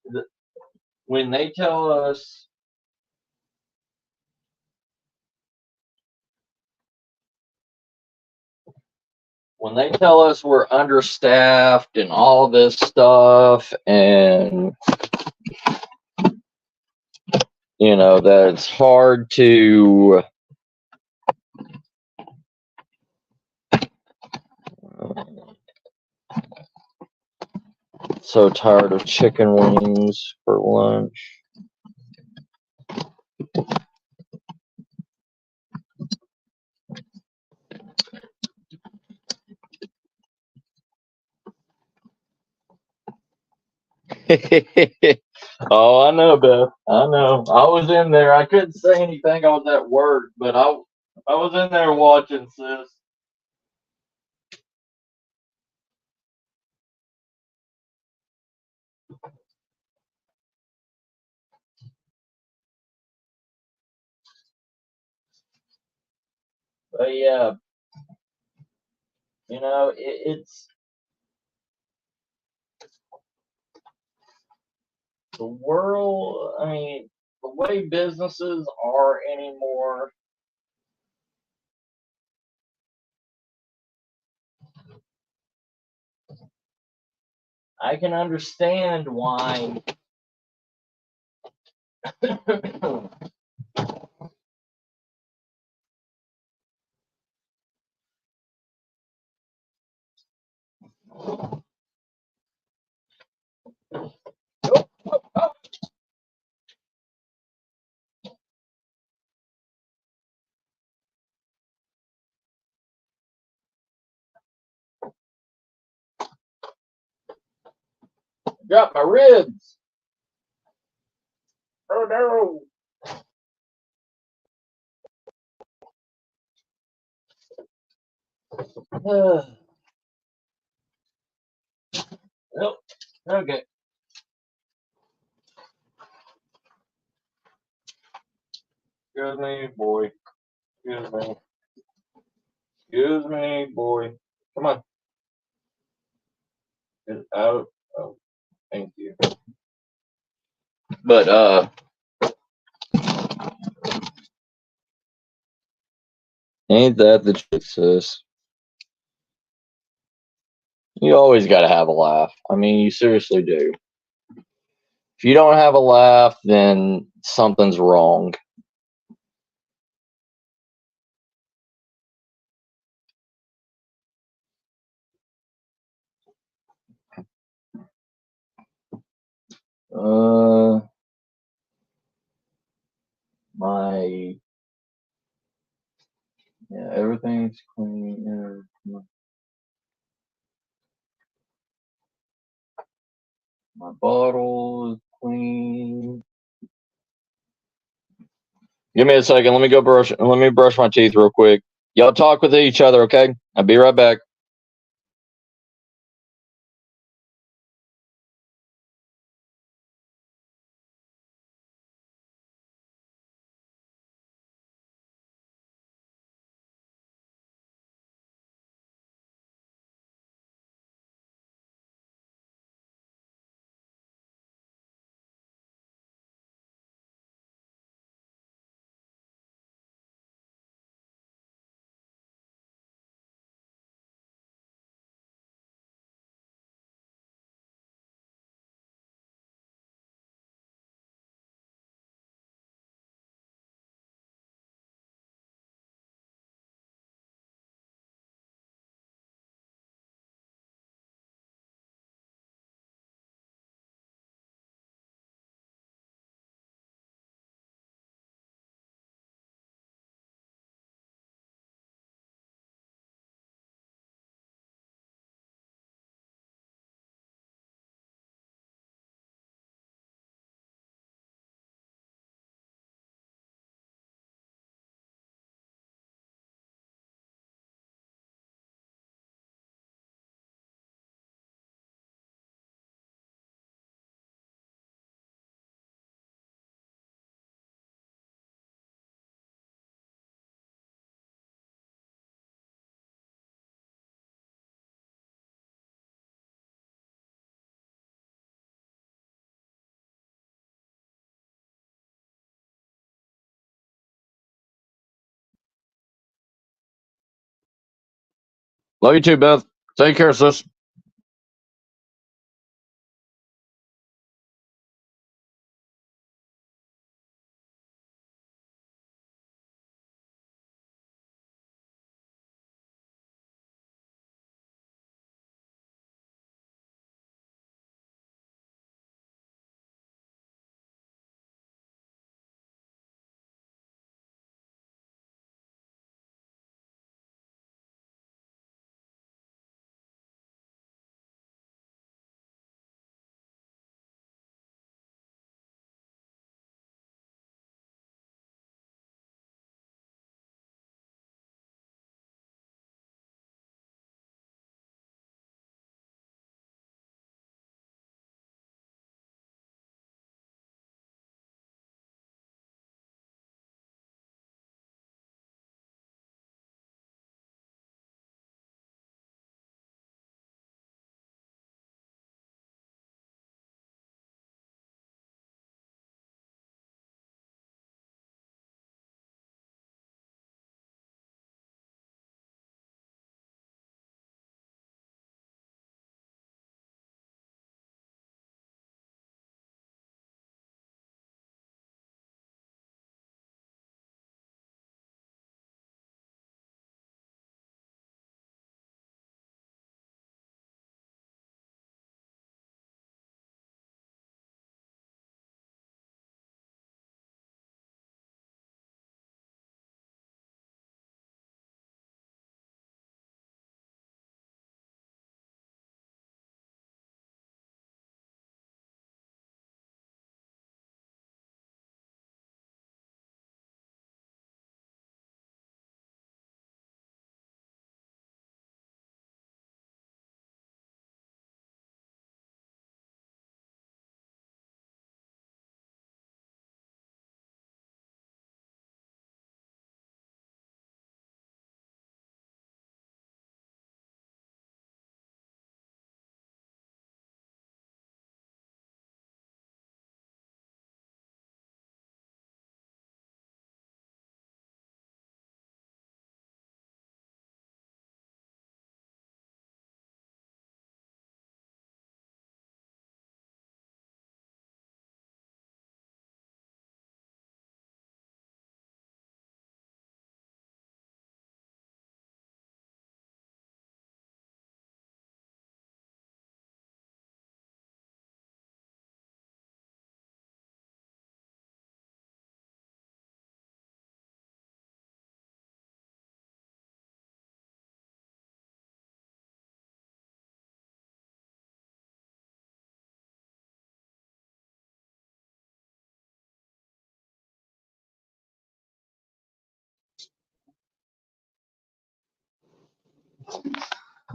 when they tell us we're understaffed and all this stuff, and that it's hard to so tired of chicken wings for lunch. Oh, I know, Beth. I know. I was in there. I couldn't say anything. I was at work, but I was in there watching, sis. But yeah, it's the world. I mean, the way businesses are anymore. I can understand why. Got my ribs. Oh no. Nope. Okay. Excuse me, boy. Excuse me. Excuse me, boy. Come on. Get out. Oh, thank you. But ain't that the truth, sis? You always got to have a laugh. I mean, you seriously do. If you don't have a laugh, then something's wrong. Uh, my yeah, everything's clean. My bottle is clean. Give me a second. Let me go brush. Let me brush my teeth real quick. Y'all talk with each other, okay? I'll be right back. Love you too, Beth. Take care, sis.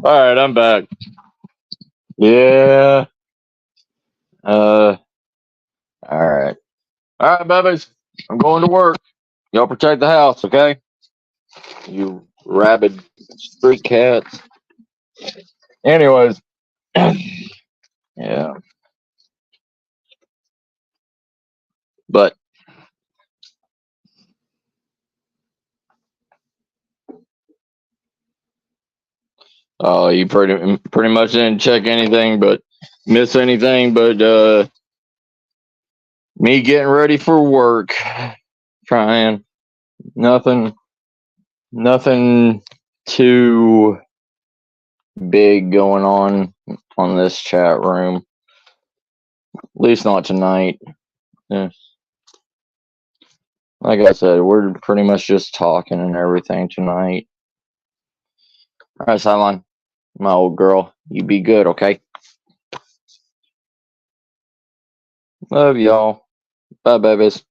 All right, I'm back. Yeah. Uh. All right. All right, babies. I'm going to work. Y'all protect the house, okay? You rabid street cats. Anyways. Yeah. But you pretty much didn't check anything, but miss anything, but me getting ready for work. Trying nothing. Nothing too big going on this chat room. At least not tonight. Yeah. Like I said, we're pretty much just talking and everything tonight. All right, Sideline, my old girl, you be good, okay? Love y'all. Bye, babies.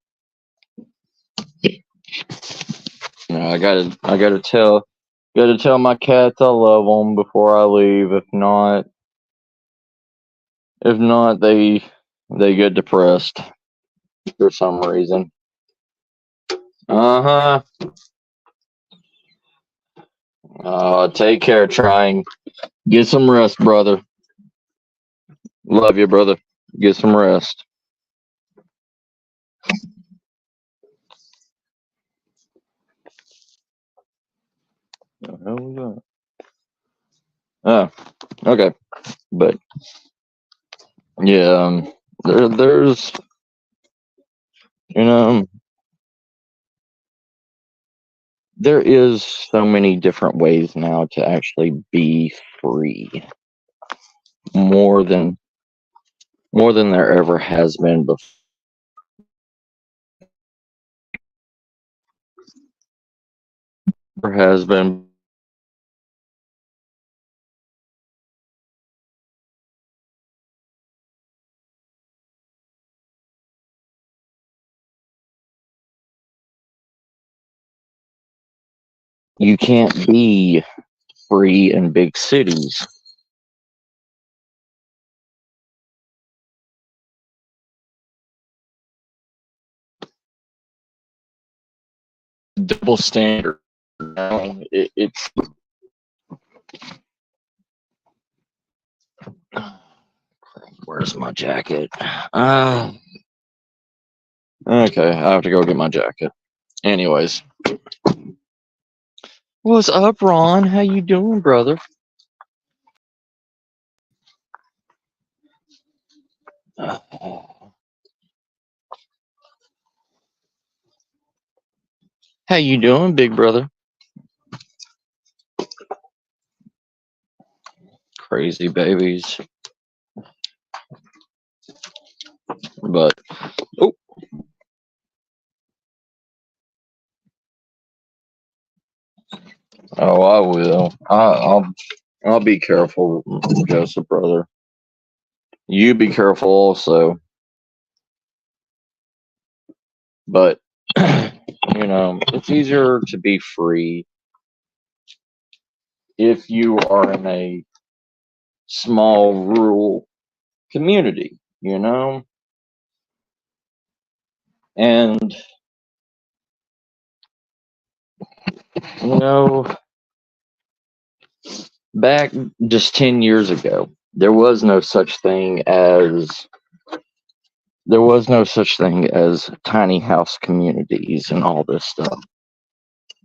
I gotta tell my cats I love them before I leave. If not, they get depressed for some reason. Uh huh. Take care. Trying. Get some rest, brother. Love you, brother. Get some rest. The hell was that? Oh, okay. But yeah, there's, you know, there is so many different ways now to actually be free, more than there ever has been before. Has been. You can't be free in big cities. Double standard. It's where's my jacket? Okay, I have to go get my jacket. Anyways, what's up, Ron? How you doing, brother? How you doing, big brother? Crazy babies. But oh, I will. I'll be careful, Joseph, brother. You be careful also. But it's easier to be free if you are in a small rural community, and you know back just 10 years ago, there was no such thing as tiny house communities and all this stuff.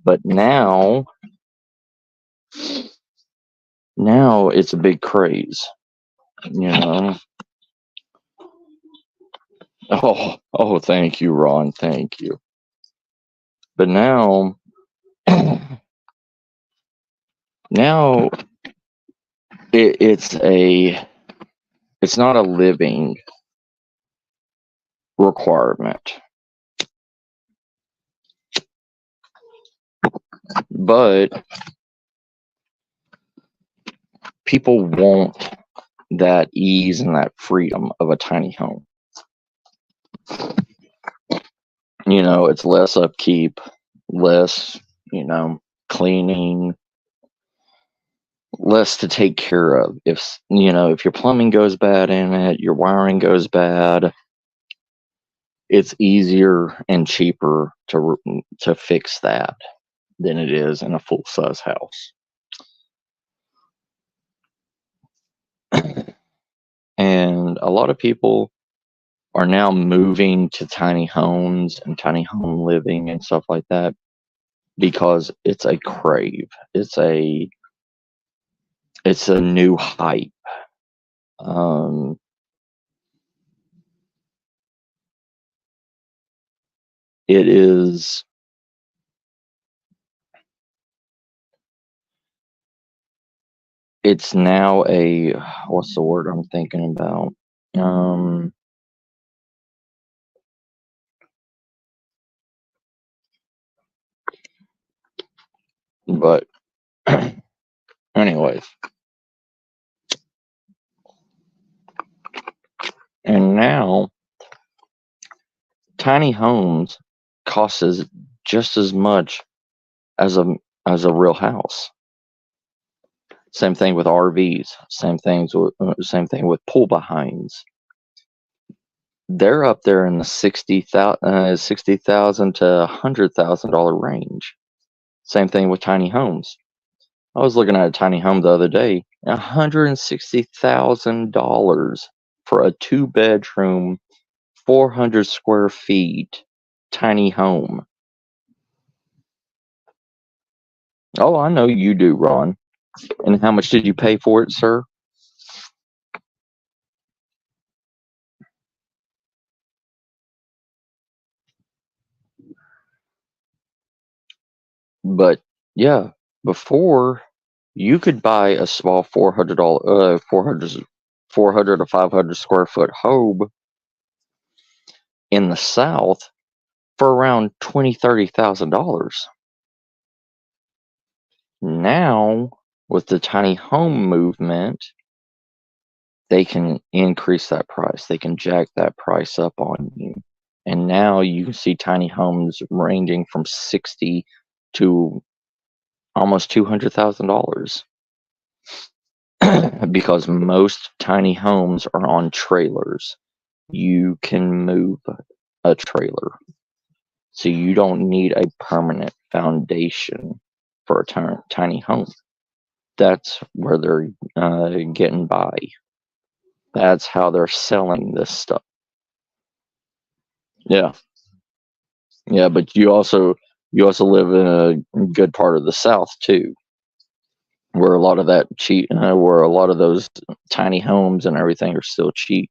But now it's a big craze, you know. Oh, thank you, Ron. Thank you. But now, now it's not a living requirement, but people want that ease and that freedom of a tiny home. It's less upkeep, less, cleaning, less to take care of. If your plumbing goes bad in it, your wiring goes bad, it's easier and cheaper to fix that than it is in a full size house. And a lot of people are now moving to tiny homes and tiny home living and stuff like that because it's a crave. It's a new hype. Um, it is. It's now what's the word I'm thinking about? Um, but anyways, and now tiny homes cost just as much as a real house. Same thing with RVs. Same thing with pull behinds. They're up there in the 60,000 to $100,000 range. Same thing with tiny homes. I was looking at a tiny home the other day, $160,000 for a 2-bedroom, 400 square feet tiny home. Oh, I know you do, Ron. And how much did you pay for it, sir? But yeah, before you could buy a small $400, 400 or 500 square foot home in the South for around $20,000-$30,000. Now, with the tiny home movement, they can increase that price. They can jack that price up on you. And now you can see tiny homes ranging from 60 to almost $200,000 because most tiny homes are on trailers. You can move a trailer, so you don't need a permanent foundation for a tiny home. That's where they're getting by. That's how they're selling this stuff. Yeah, yeah, but you also live in a good part of the South too, where a lot of that cheap, where a lot of those tiny homes and everything are still cheap.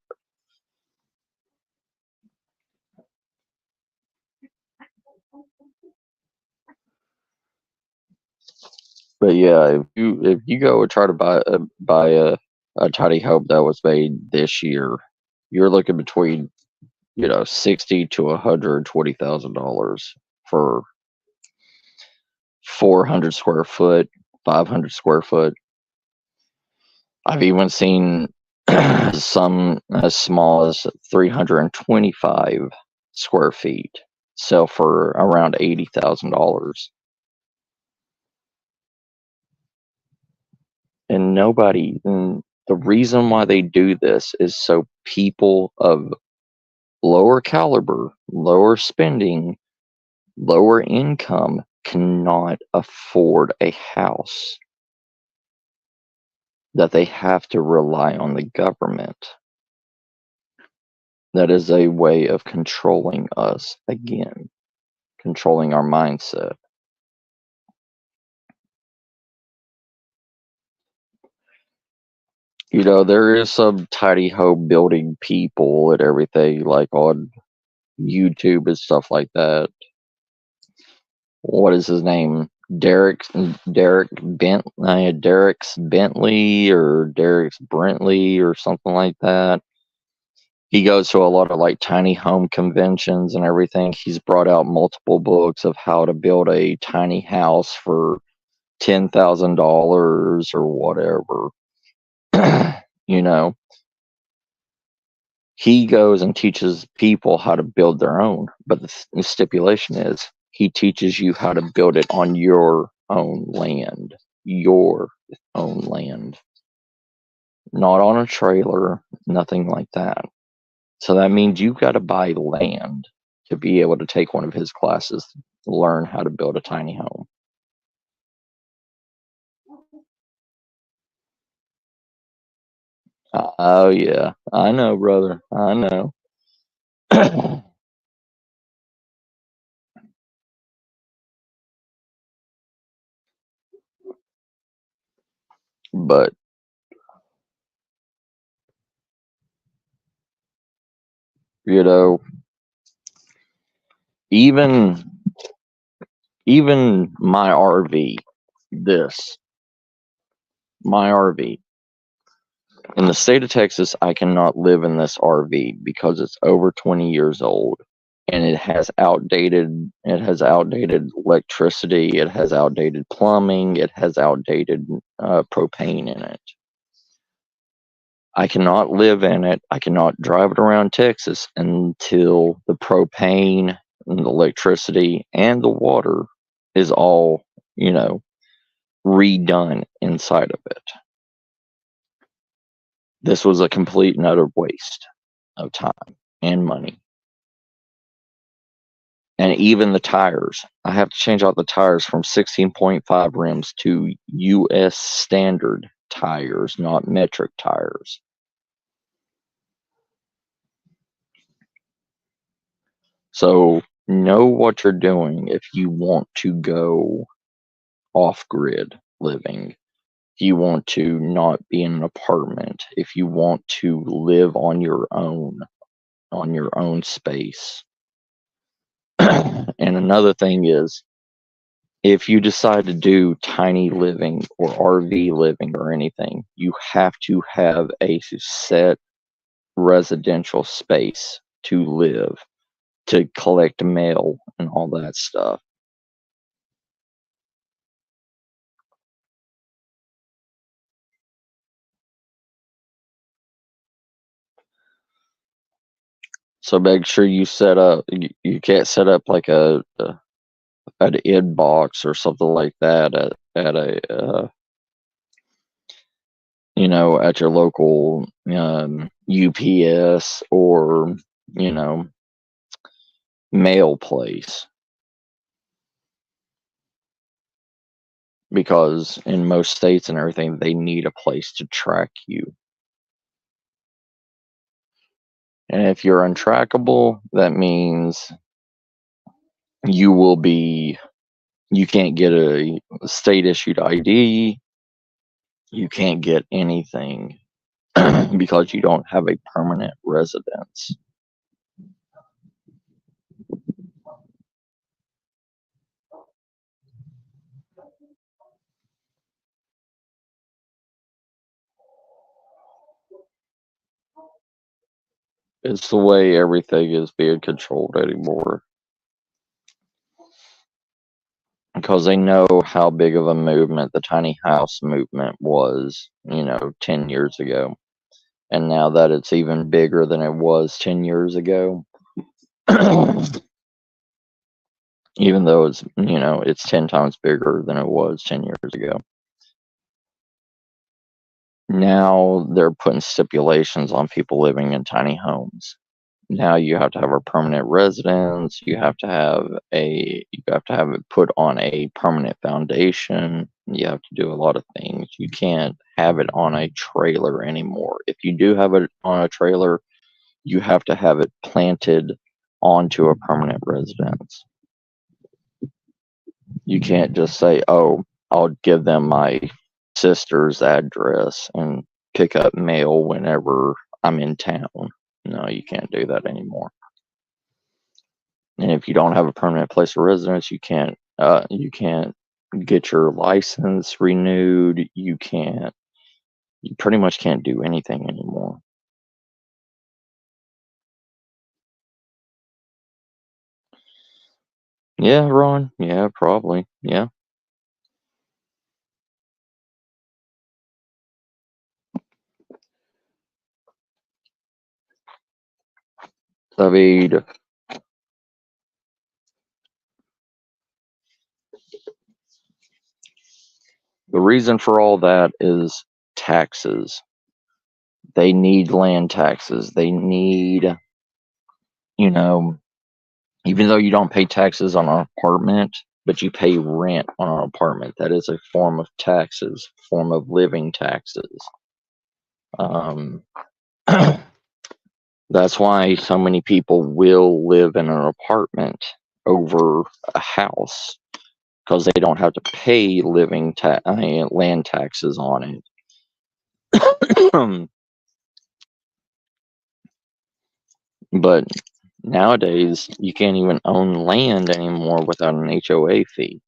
But yeah, if you go and try to buy a tiny home that was made this year, you're looking between 60 to $120,000 for 400 square foot, 500 square foot. I've even seen some as small as 325 square feet sell for around $80,000. And the reason why they do this is so people of lower caliber, lower spending, lower income cannot afford a house, that they have to rely on the government. That is a way of controlling us again, controlling our mindset. There is some tiny home building people and everything, like on YouTube and stuff like that. What is his name? Derek's Bentley or Derek's Brentley or something like that. He goes to a lot of like tiny home conventions and everything. He's brought out multiple books of how to build a tiny house for $10,000 or whatever. you know, he goes and teaches people how to build their own, but the stipulation is he teaches you how to build it on your own land, your own land, not on a trailer, nothing like that. So that means you've got to buy land to be able to take one of his classes to learn how to build a tiny home. Oh yeah, I know, brother. I know. But you know, even even my RV, this my RV in the state of Texas, I cannot live in this RV because it's over 20 years old and it has outdated electricity, it has outdated plumbing, it has outdated propane in it. I cannot live in it. I cannot drive it around Texas until the propane and the electricity and the water is all, you know, redone inside of it. This was a complete and utter waste of time and money. And even the tires, I have to change out the tires from 16.5 rims to US standard tires, not metric tires. So know what you're doing if you want to go off grid living. if you want to not be in an apartment, if you want to live on your own space. And another thing is, if you decide to do tiny living or RV living or anything, you have to have a set residential space to live, to collect mail and all that stuff. So make sure you set up. You can't set up like an inbox or something like that at a at your local UPS or mail place, because in most states and everything they need a place to track you. And if you're untrackable, that means you can't get a state issued ID, you can't get anything because you don't have a permanent residence. It's the way everything is being controlled anymore. Because they know how big of a movement the tiny house movement was, 10 years ago. And now that it's even bigger than it was 10 years ago, even though it's 10 times bigger than it was 10 years ago. Now they're putting stipulations on people living in tiny homes. Now you have to have a permanent residence, you have to have it put on a permanent foundation, you have to do a lot of things. You can't have it on a trailer anymore. If you do have it on a trailer, you have to have it planted onto a permanent residence. You can't just say, oh, I'll give them my sister's address and pick up mail whenever I'm in town. No, you can't do that anymore. And if you don't have a permanent place of residence, you can't get your license renewed. You pretty much can't do anything anymore. Yeah, Ron. Yeah, probably. Yeah. David. The reason for all that is taxes. They need land taxes. They need, even though you don't pay taxes on an apartment, but you pay rent on an apartment, that is a form of taxes, form of living taxes. That's why so many people will live in an apartment over a house, because they don't have to pay land taxes on it. But nowadays, you can't even own land anymore without an HOA fee.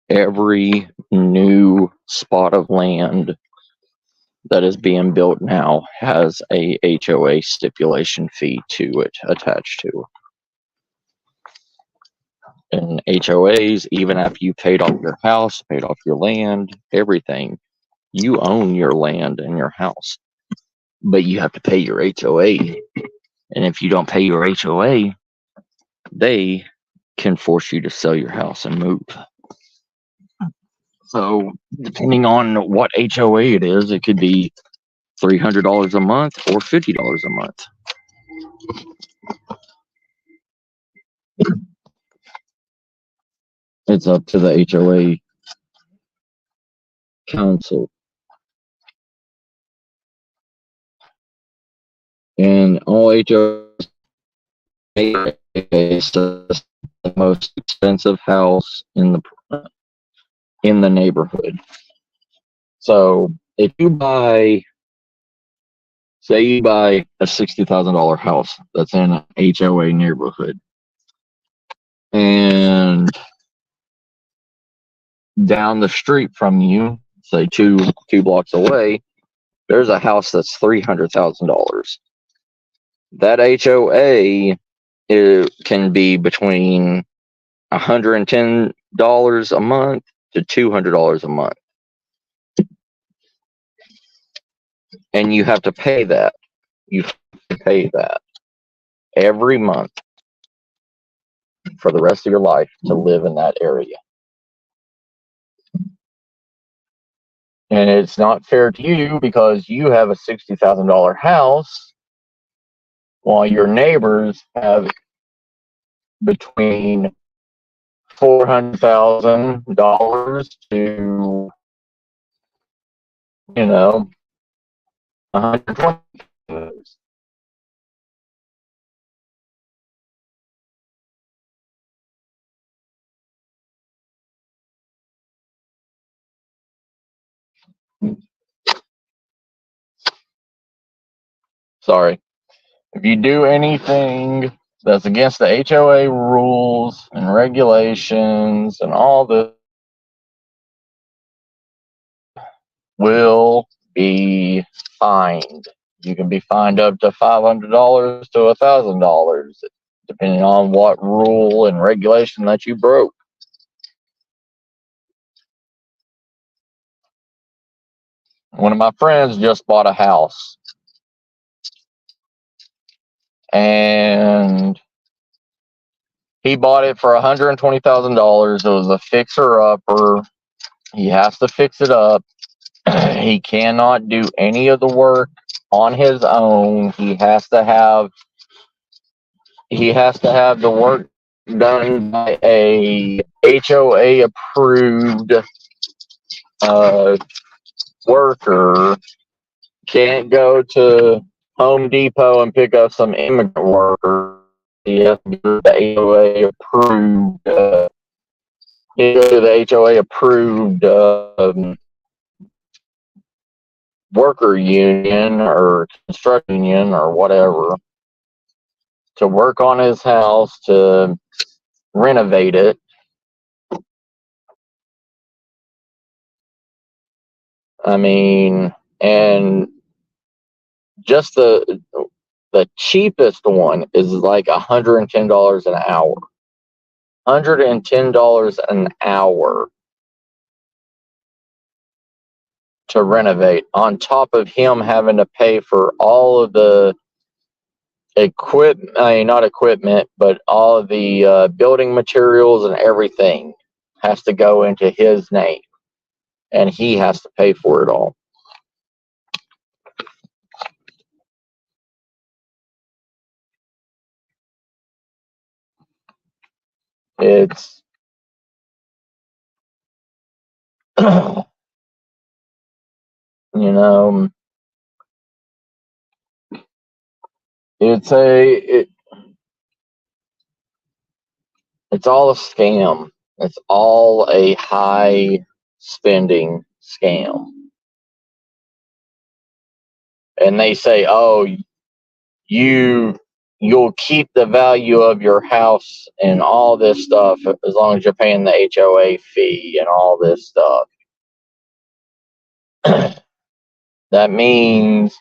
Every new spot of land that is being built now has a HOA stipulation fee to it, attached to it. And HOAs, even after you paid off your house, paid off your land, everything, you own your land and your house, but you have to pay your HOA. And if you don't pay your HOA, they can force you to sell your house and move. So depending on what HOA it is, it could be $300 a month or $50 a month. It's up to the HOA council. And all HOAs is the most expensive house in the in the neighborhood. So if you buy, say you buy a $60,000 house that's in an HOA neighborhood, and down the street from you, say two blocks away, there's a house that's $300,000. That HOA can be between $110 a month to $200 a month, and you have to pay that. You have to pay that every month for the rest of your life to live in that area. And it's not fair to you because you have a $60,000 house while your neighbors have between $400,000 to, $120,000. Sorry. If you do anything that's against the HOA rules and regulations and all this, will be fined. You can be fined up to $500 to $1,000, depending on what rule and regulation that you broke. One of my friends just bought a house, and he bought it for $120,000. It was a fixer-upper. He has to fix it up. He cannot do any of the work on his own. He has to have the work done by a HOA approved worker. Can't go to Home Depot and pick up some immigrant worker. He has to go to the HOA approved. The HOA approved worker union or construction union or whatever to work on his house to renovate it. I mean, and just the cheapest one is like $110 an hour. $110 an hour to renovate, on top of him having to pay for all of the equipment, not equipment, but all of the building materials and everything has to go into his name, and he has to pay for it all. It's it's it's all a scam. It's all a high spending scam. And they say, "Oh, you'll keep the value of your house and all this stuff as long as you're paying the HOA fee and all this stuff." That means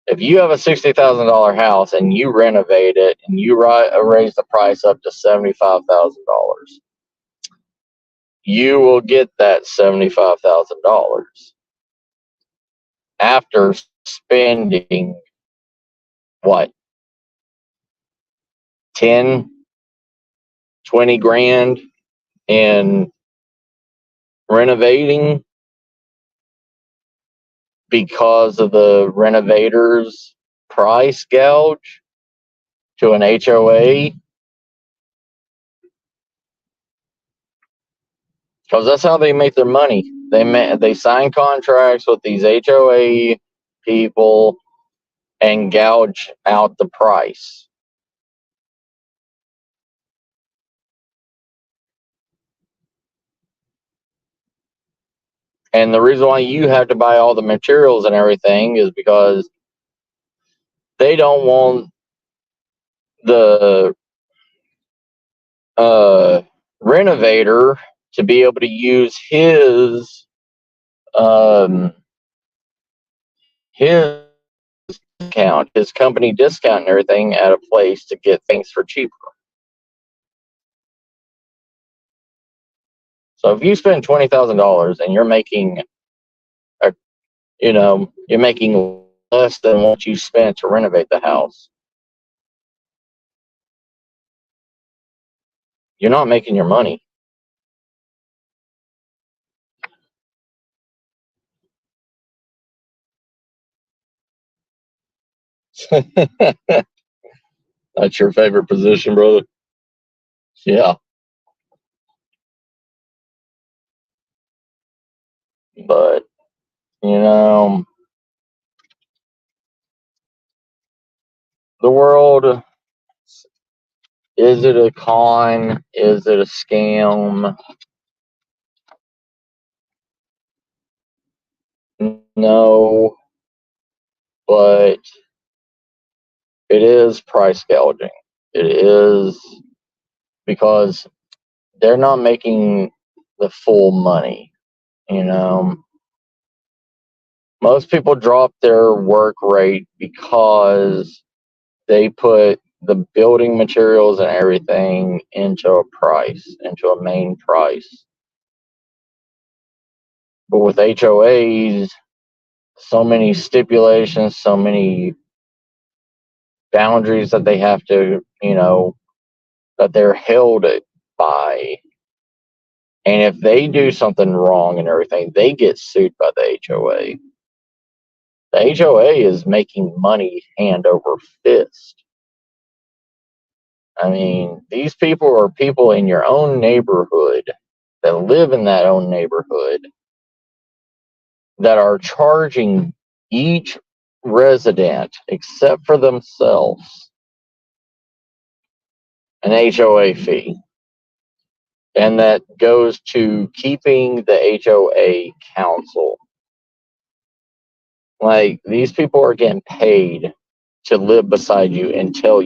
if you have a $60,000 house and you renovate it and you raise the price up to $75,000, you will get that $75,000 after spending what, 10, 20 grand in renovating because of the renovator's price gouge to an HOA. Because that's how they make their money. They sign contracts with these HOA people and gouge out the price. And the reason why you have to buy all the materials and everything is because they don't want the renovator to be able to use um, his discount, his company discount and everything at a place to get things for cheaper. So if you spend $20,000 and you're making you're making less than what you spent to renovate the house, you're not making your money. That's your favorite position, brother? Yeah. But, you know, the world, is it a con? Is it a scam? No, but it is price gouging. It is because they're not making the full money, you know. Most people drop their work rate because they put the building materials and everything into a price, into a main price. But with HOAs, so many stipulations, so many boundaries that they have to, that they're held by. And if they do something wrong and everything, they get sued by the HOA. The HOA is making money hand over fist. I mean, these people are people in your own neighborhood that live in that own neighborhood that are charging each resident, except for themselves, an HOA fee. And that goes to keeping the HOA council. Like, these people are getting paid to live beside you and tell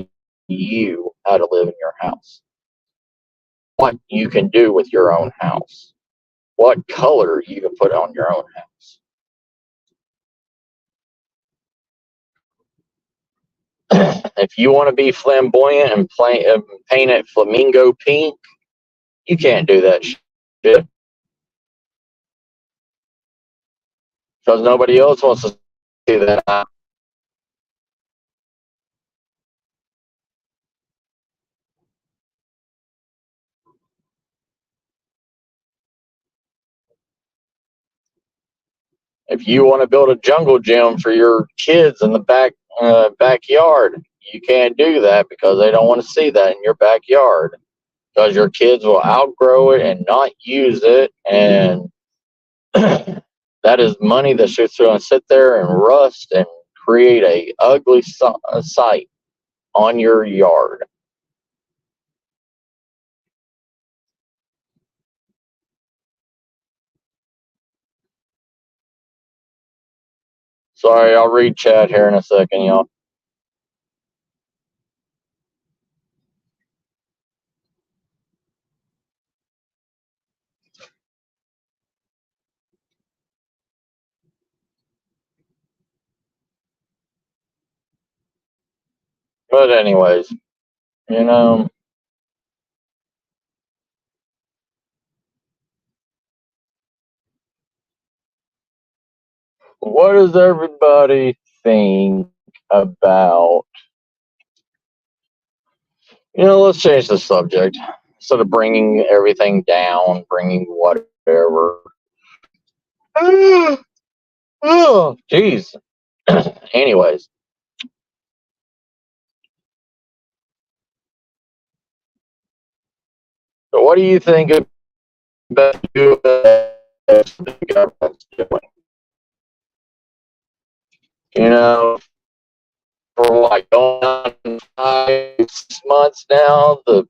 you how to live in your house, what you can do with your own house, what color you can put on your own house. If you want to be flamboyant and paint it flamingo pink, you can't do that shit because nobody else wants to see that. If you want to build a jungle gym for your kids in the backyard, you can't do that because they don't want to see that in your backyard because your kids will outgrow it and not use it, and that is money that's just going to sit there and rust and create a ugly sight on your yard. Sorry, I'll read chat here in a second, y'all. But anyways, you know, what does everybody think about? Let's change the subject. Instead of bringing everything down, bringing whatever. Oh, jeez. Anyways. So what do you think about the government's doing? For like going on 5 months now, the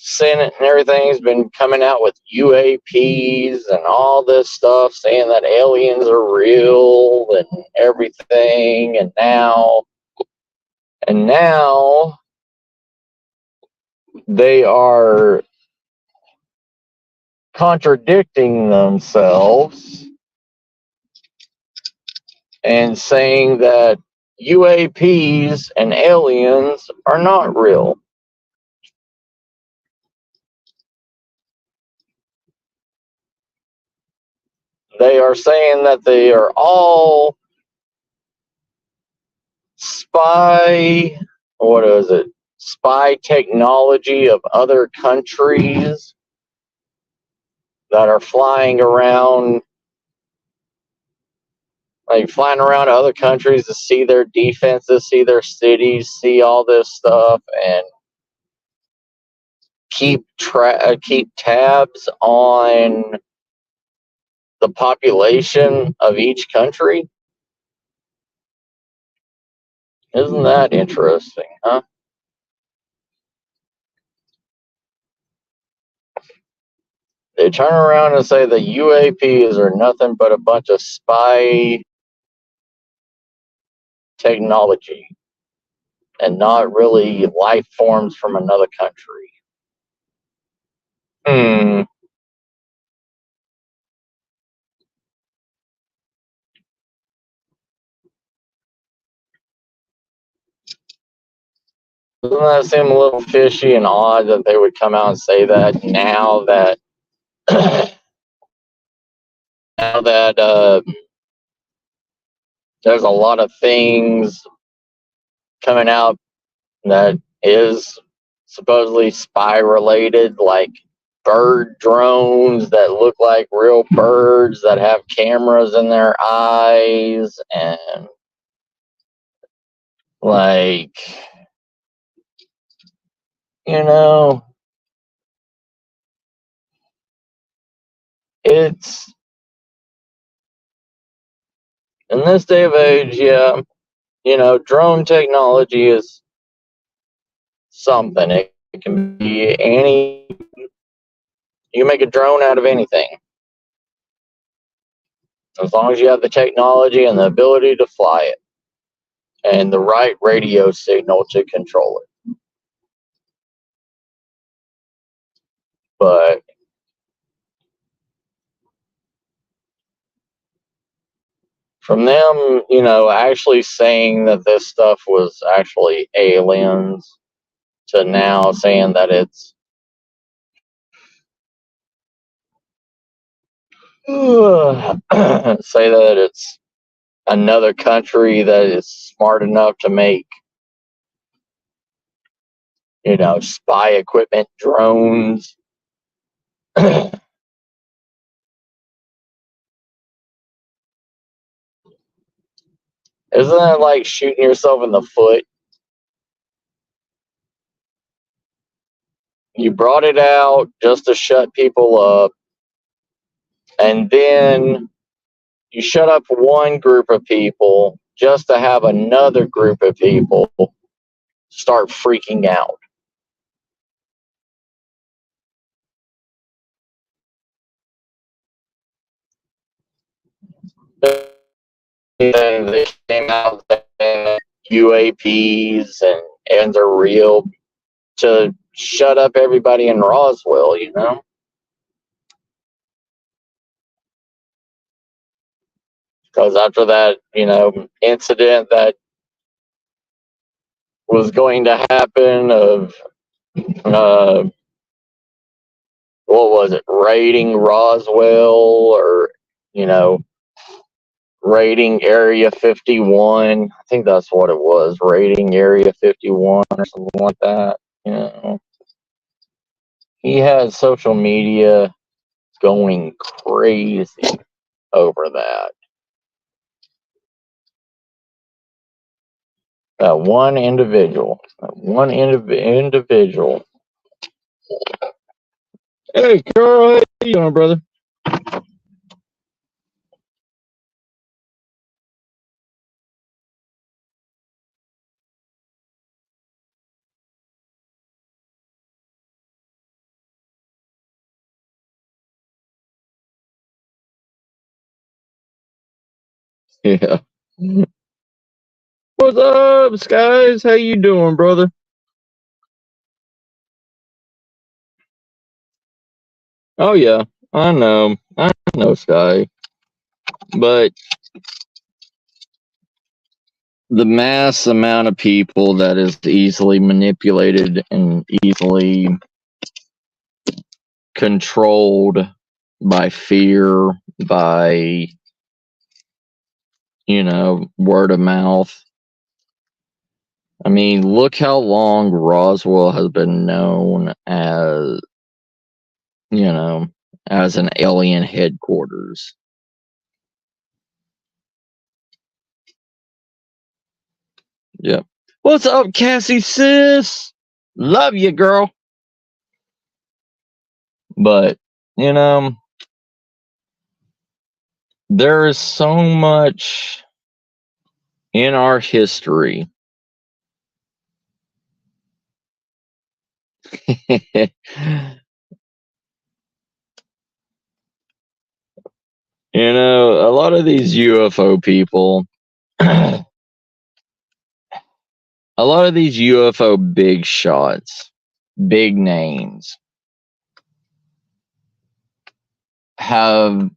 Senate and everything's been coming out with UAPs and all this stuff, saying that aliens are real and everything, and now they are contradicting themselves and saying that UAPs and aliens are not real. They are saying that they are all spy, what is it? Spy technology of other countries that are flying around, like flying around to other countries to see their defenses, see their cities, see all this stuff, and keep tabs on the population of each country. Isn't that interesting, huh? They turn around and say the UAPs are nothing but a bunch of spy technology and not really life forms from another country. Hmm. Doesn't that seem a little fishy and odd that they would come out and say that now that now that there's a lot of things coming out that is supposedly spy related, like bird drones that look like real birds that have cameras in their eyes, and like, you know, it's in this day of age, yeah, drone technology is something. It can be you make a drone out of anything. As long as you have the technology and the ability to fly it and the right radio signal to control it. But from them, actually saying that this stuff was actually aliens to now saying that it's say that it's another country that is smart enough to make, spy equipment drones. Isn't that like shooting yourself in the foot? You brought it out just to shut people up, and then you shut up one group of people just to have another group of people start freaking out. And they came out saying UAPs and they're real to shut up everybody in Roswell. Because after that, incident that was going to happen of, uh, what was it, raiding Roswell, or, raiding Area 51. I think that's what it was, raiding Area 51 or something like that. He had social media going crazy over that. That one individual. Individual. Hey, Carl, how you doing, brother? Yeah. What's up, Skies? How you doing, brother? Oh yeah, I know, Sky. But the mass amount of people that is easily manipulated and easily controlled by fear, by word of mouth. I mean, look how long Roswell has been known as, as an alien headquarters. Yep. What's up, Cassie sis? Love you, girl. But, there is so much in our history. A lot of these UFO people, a lot of these UFO big shots, big names, have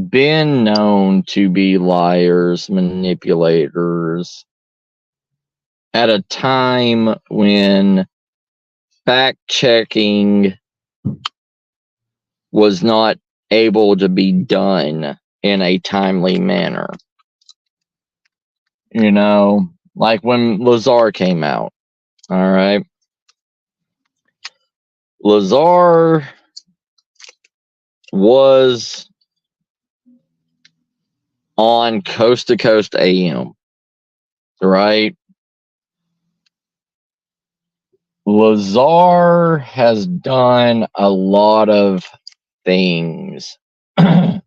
been known to be liars, manipulators, at a time when fact checking was not able to be done in a timely manner. Like when Lazar came out. All right. Lazar was on Coast to Coast AM, right? Lazar has done a lot of things in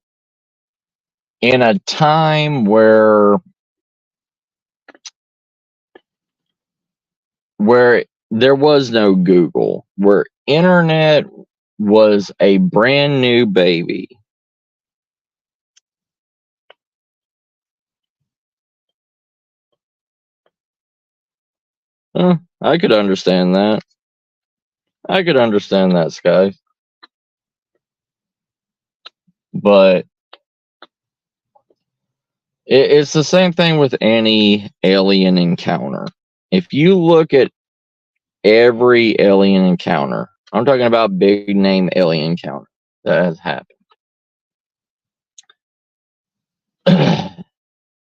a time where there was no Google, where internet was a brand new baby. I could understand that. I could understand that, Sky. But it's the same thing with any alien encounter. If you look at every alien encounter, I'm talking about big name alien encounter that has happened.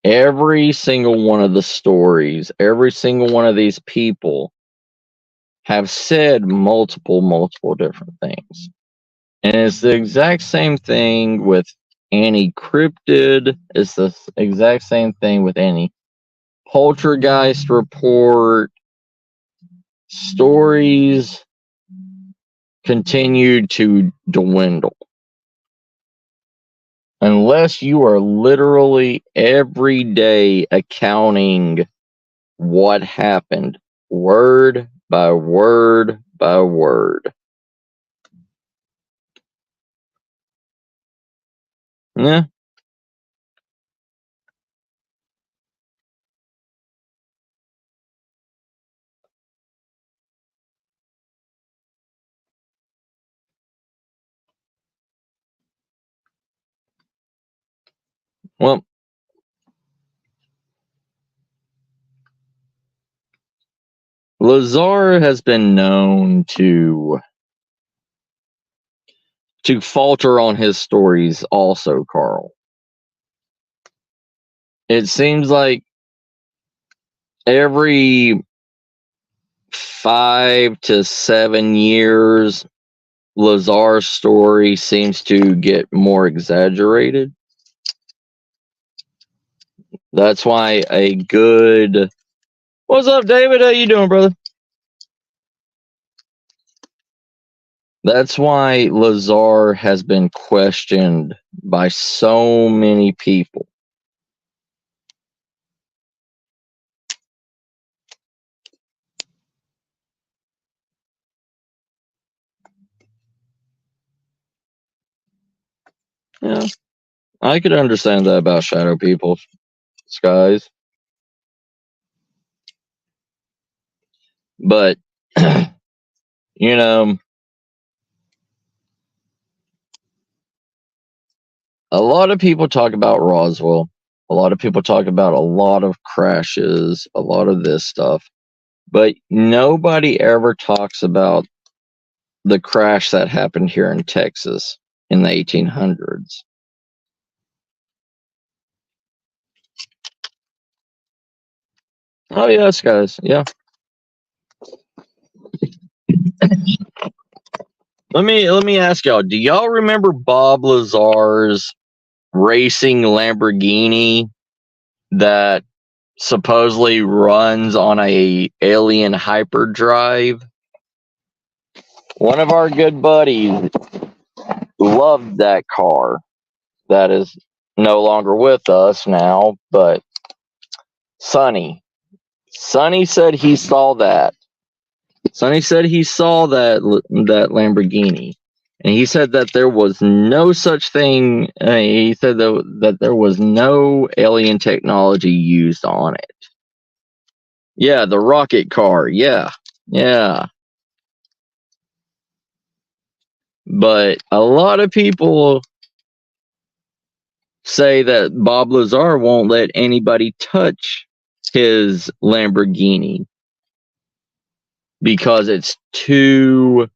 Every single one of the stories, every single one of these people have said multiple different things. And it's the exact same thing with any cryptid. It's the exact same thing with any poltergeist report. Stories continue to dwindle. Unless you are literally every day accounting what happened, word by word by word. Yeah. Well, Lazar has been known to falter on his stories also, Carl. It seems like every 5 to 7 years, Lazar's story seems to get more exaggerated. That's why a good... What's up, David? How you doing, brother? That's why Lazar has been questioned by so many people. Yeah, I could understand that about shadow people. skies. But, you know, a lot of people talk about Roswell. A lot of people talk about a lot of crashes, a lot of this stuff. But nobody ever talks about the crash that happened here in Texas in the 1800s. Oh yes, guys. Yeah. Let me ask y'all. Do y'all remember Bob Lazar's racing Lamborghini that supposedly runs on a alien hyperdrive? One of our good buddies loved that car. That is no longer with us now, but Sonny said he saw that. Sonny said he saw that Lamborghini, and he said that there was no such thing. He said that there was no alien technology used on it. Yeah, the rocket car. Yeah. But a lot of people say that Bob Lazar won't let anybody touch his Lamborghini because it's too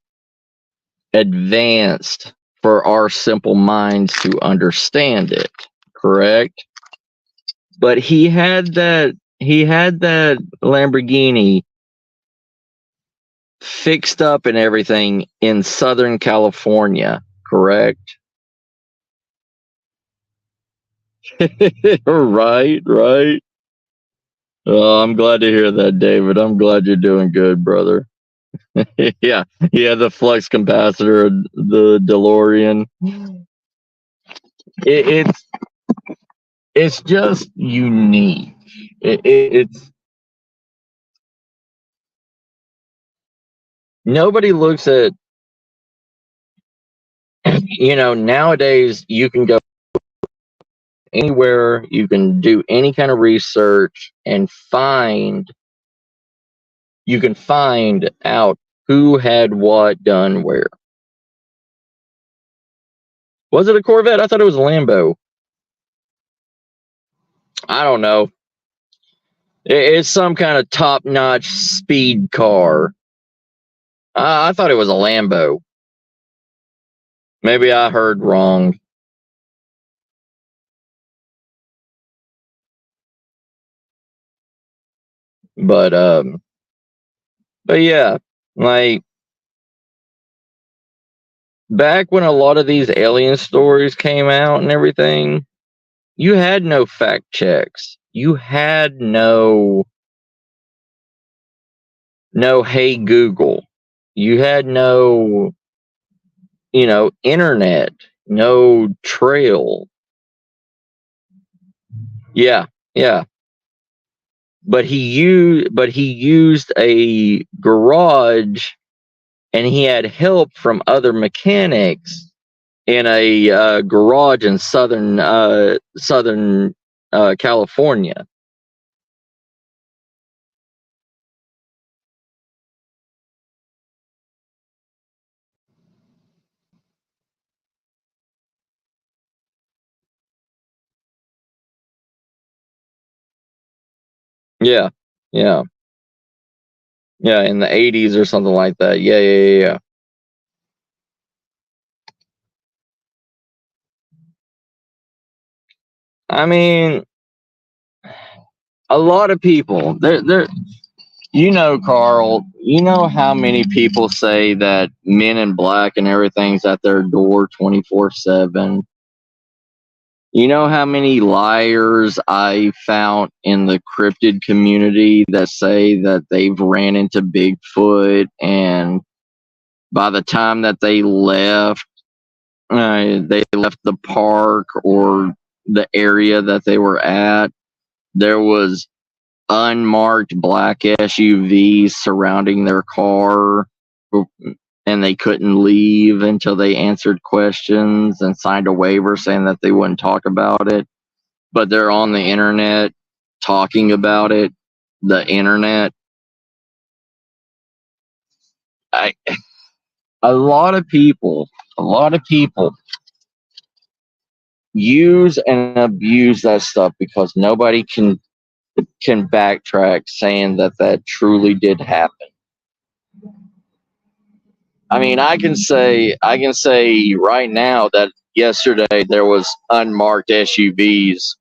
advanced for our simple minds to understand it. Correct? But he had that Lamborghini fixed up and everything in Southern California, correct? Right. Oh, I'm glad to hear that, David. I'm glad you're doing good, brother. Yeah, the flux capacitor, the DeLorean. It's just unique. It's nobody looks at, nowadays you can go anywhere, you can do any kind of research and you can find out who had what done where. Was it a Corvette? I thought it was a Lambo. I don't know. It's some kind of top-notch speed car. I thought it was a Lambo. Maybe I heard wrong. But yeah, like back when a lot of these alien stories came out and everything, you had no fact checks. You had no hey Google. You had no internet, no trail. Yeah. But he used a garage, and he had help from other mechanics in a garage in southern California. Yeah, in the 80s or something like that. Yeah. I mean, a lot of people, Carl, you know how many people say that Men in Black and everything's at their door 24/7. You know how many liars I found in the cryptid community that say that they've ran into Bigfoot, and by the time that they left the park or the area that they were at, there was unmarked black SUVs surrounding their car, and they couldn't leave until they answered questions and signed a waiver saying that they wouldn't talk about it. But they're on the internet talking about it, the internet, I a lot of people use and abuse that stuff because nobody can backtrack saying that that truly did happen. I mean, I can say right now that yesterday there was unmarked SUVs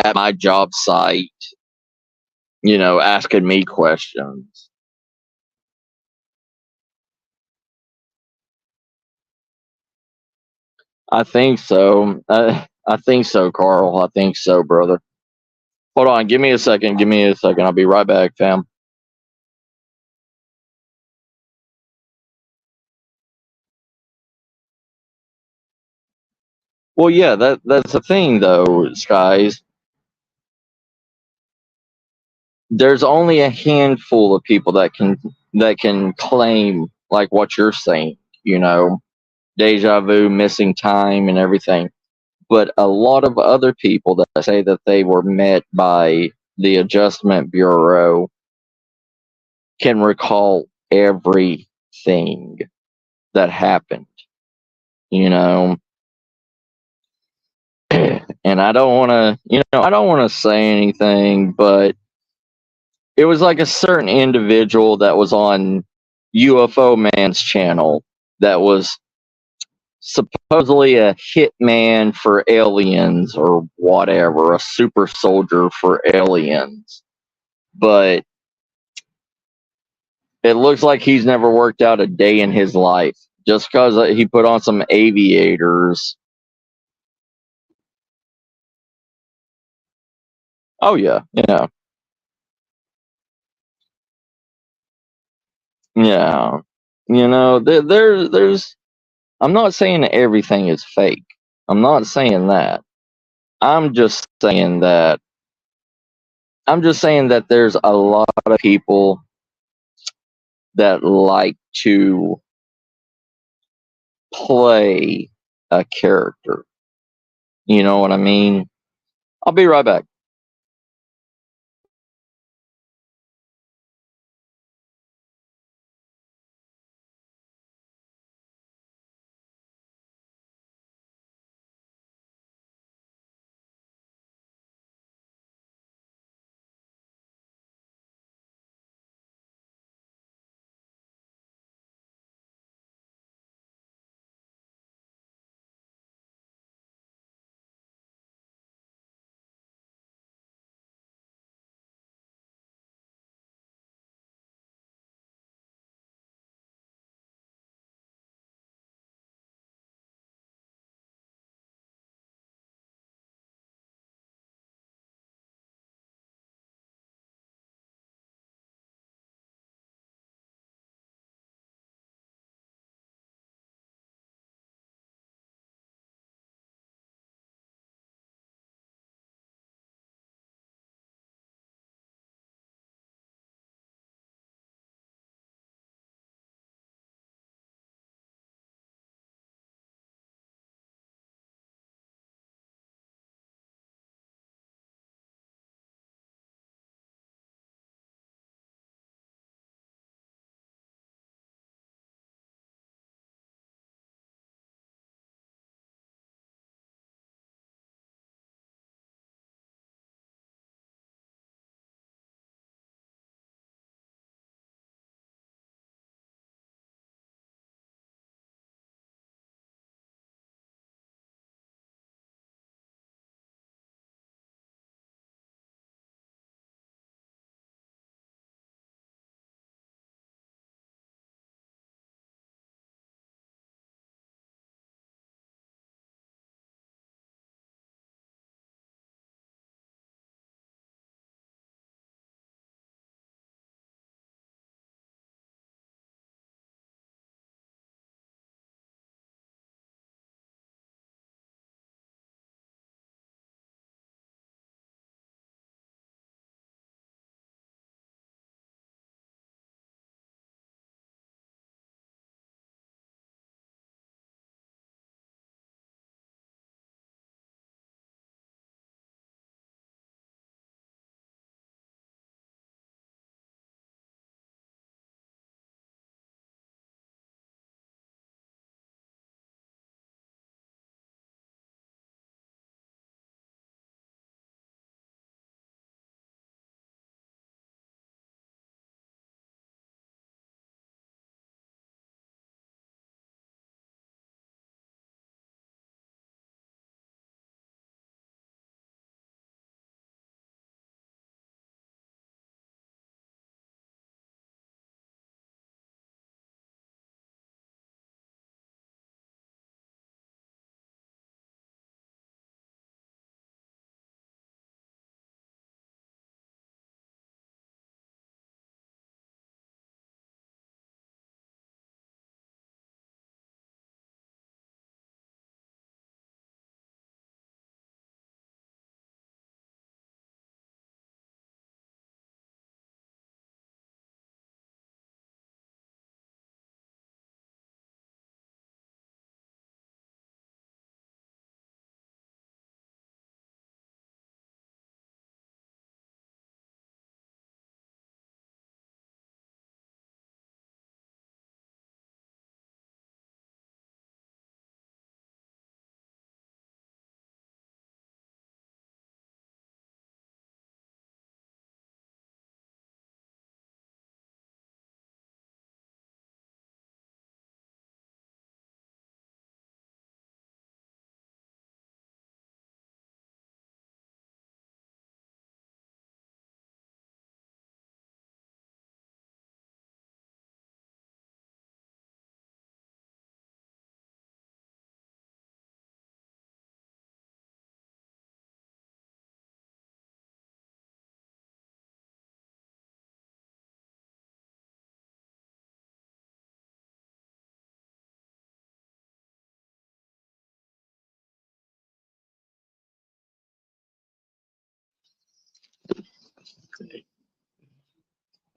at my job site, asking me questions. I think so. I think so, Carl. I think so, brother. Hold on. Give me a second. Give me a second. I'll be right back, fam. Well, yeah, that's the thing, though, Skies. There's only a handful of people that can claim like what you're saying. You know, deja vu, missing time, and everything. But a lot of other people that say that they were met by the Adjustment Bureau can recall everything that happened, you know. And I don't want to say anything, but it was like a certain individual that was on UFO Man's channel that was supposedly a hitman for aliens or whatever, a super soldier for aliens. But it looks like he's never worked out a day in his life just because he put on some aviators. Oh yeah, yeah, yeah. There's. I'm not saying everything is fake. I'm not saying that. I'm just saying that. I'm just saying that there's a lot of people that like to play a character. You know what I mean? I'll be right back.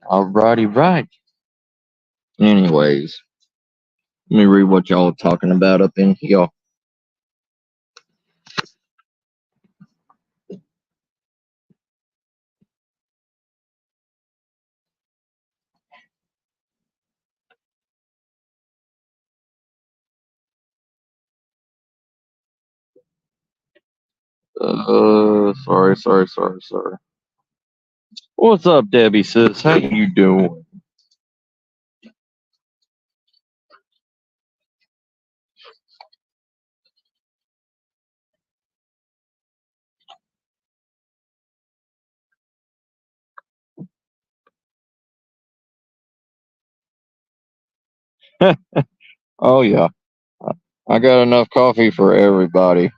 Alrighty, right. Anyways, let me read what y'all are talking about up in here. Sorry. What's up, Debbie sis? How you doing? Oh yeah, I got enough coffee for everybody.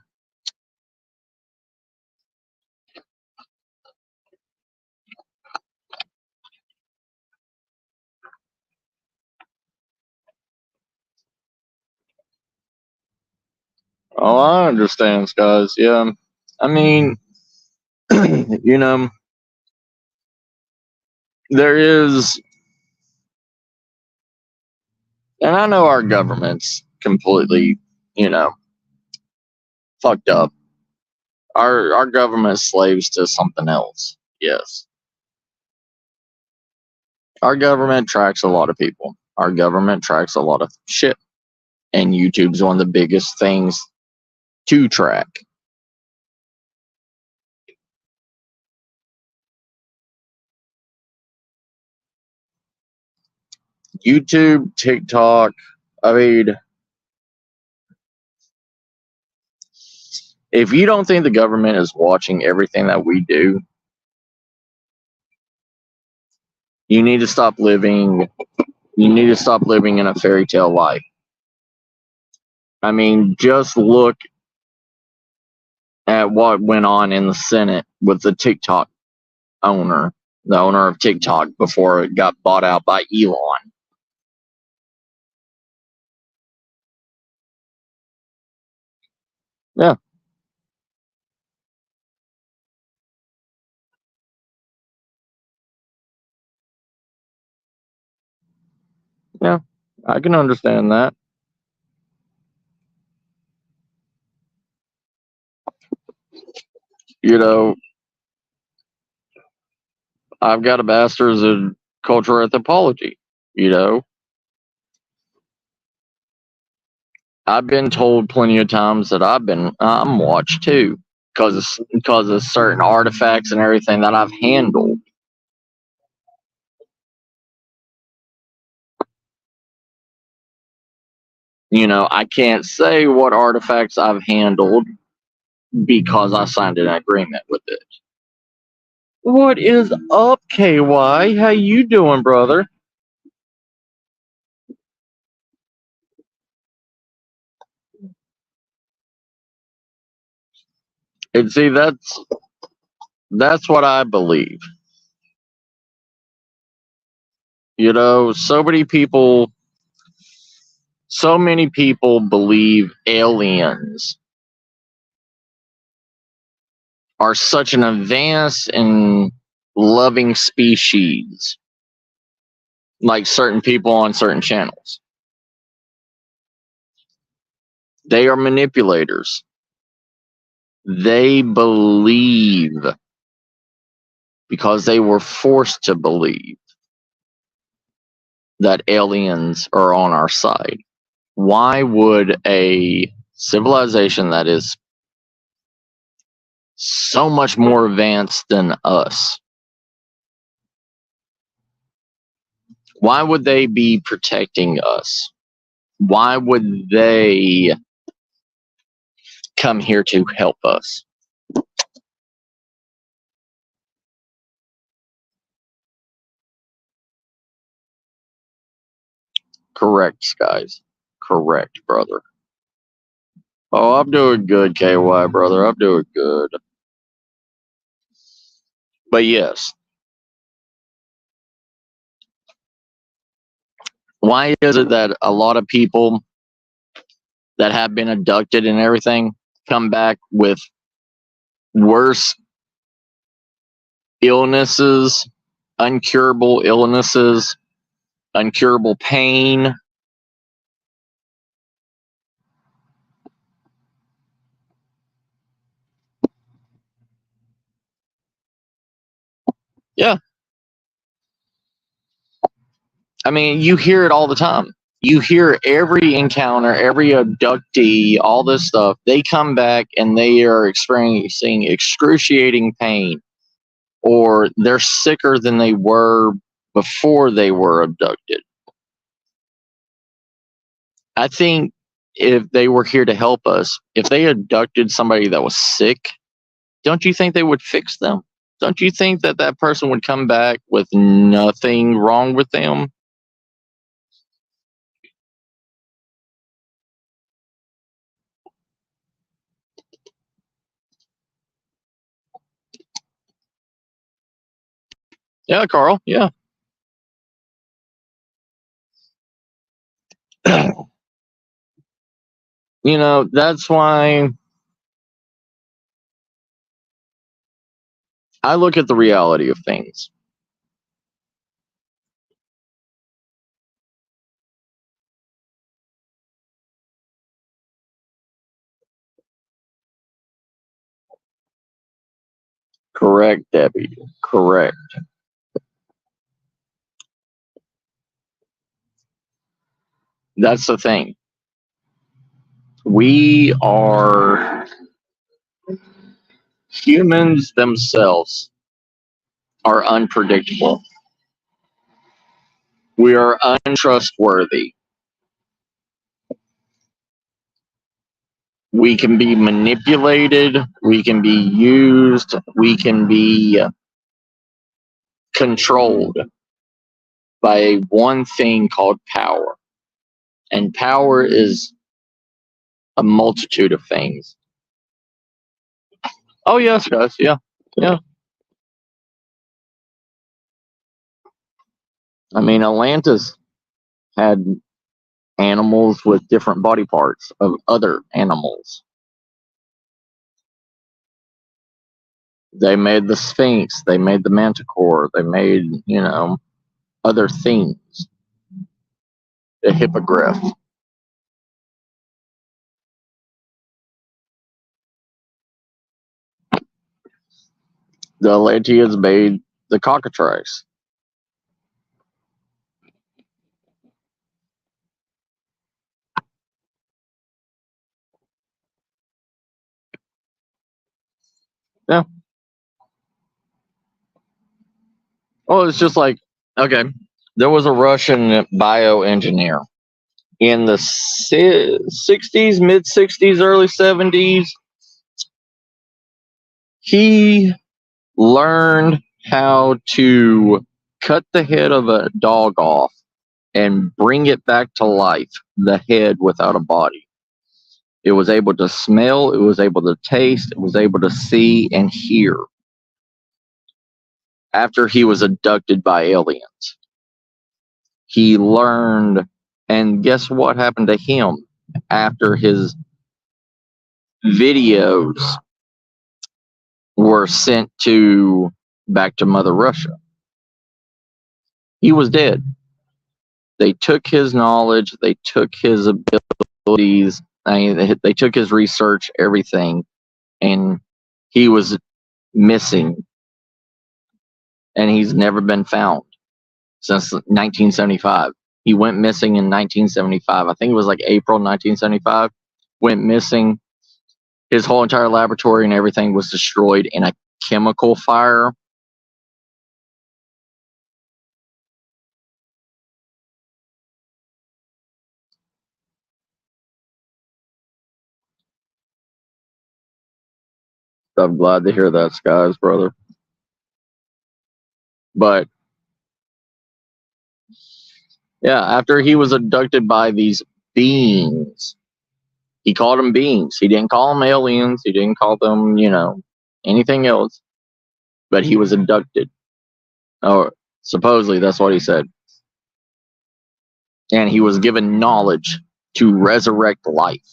Oh, I understand, guys. Yeah, I mean, you know, there is, and I know our government's completely, fucked up. Our government slaves to something else. Yes, our government tracks a lot of people. Our government tracks a lot of shit, and YouTube's one of the biggest things to track. YouTube, TikTok. I mean, if you don't think the government is watching everything that we do, you need to stop living. You need to stop living in a fairy tale life. I mean, just look at what went on in the Senate with the TikTok owner, the owner of TikTok, before it got bought out by Elon. Yeah. Yeah, I can understand that. You know, I've got a master's in cultural anthropology. You know, I've been told plenty of times that I'm watched too, because of certain artifacts and everything that I've handled. I can't say what artifacts I've handled because I signed an agreement with it. What is up, KY? How you doing, brother? And see, that's what I believe. So many people believe aliens are such an advanced and loving species, like certain people on certain channels. They are manipulators. They believe because they were forced to believe that aliens are on our side. Why would a civilization that is so much more advanced than us, why would they be protecting us? Why would they come here to help us? Correct, guys. Correct, brother. Oh, I'm doing good, KY, brother. I'm doing good. But yes, why is it that a lot of people that have been abducted and everything come back with worse illnesses, uncurable illnesses, uncurable pain. Yeah. I mean, you hear it all the time. You hear every encounter, every abductee, all this stuff. They come back and they are experiencing excruciating pain, or they're sicker than they were before they were abducted. I think if they were here to help us, if they abducted somebody that was sick, don't you think they would fix them? Don't you think that that person would come back with nothing wrong with them? Yeah, Carl. Yeah. You know, that's why I look at the reality of things. Correct, Debbie. Correct. That's the thing. We are humans themselves are unpredictable. We are untrustworthy. We can be manipulated. We can be used. We can be controlled by one thing called power. And power is a multitude of things. Oh, yes, guys. Yeah. Yeah. I mean, Atlantis had animals with different body parts of other animals. They made the Sphinx. They made the Manticore. They made, you know, other things. The Hippogriff. The Atlanteans made the cockatrice. Yeah. Oh, it's just like, okay, there was a Russian bioengineer in the 60s, mid 60s, early 70s. He learned how to cut the head of a dog off and bring it back to life, the head without a body. It was able to smell, it was able to taste, it was able to see and hear after he was abducted by aliens. He learned, and guess what happened to him after his videos were sent to back to Mother Russia? He was dead. They took his knowledge, they took his abilities, they took his research, everything, and he was missing. And he's never been found since 1975. He went missing in 1975. I think it was like April 1975. Went missing. His whole entire laboratory and everything was destroyed in a chemical fire. I'm glad to hear that, Skies, brother. But yeah, after he was abducted by these beings, he called them beings. He didn't call them aliens. He didn't call them, you know, anything else. But he was abducted. Or supposedly that's what he said. And he was given knowledge to resurrect life.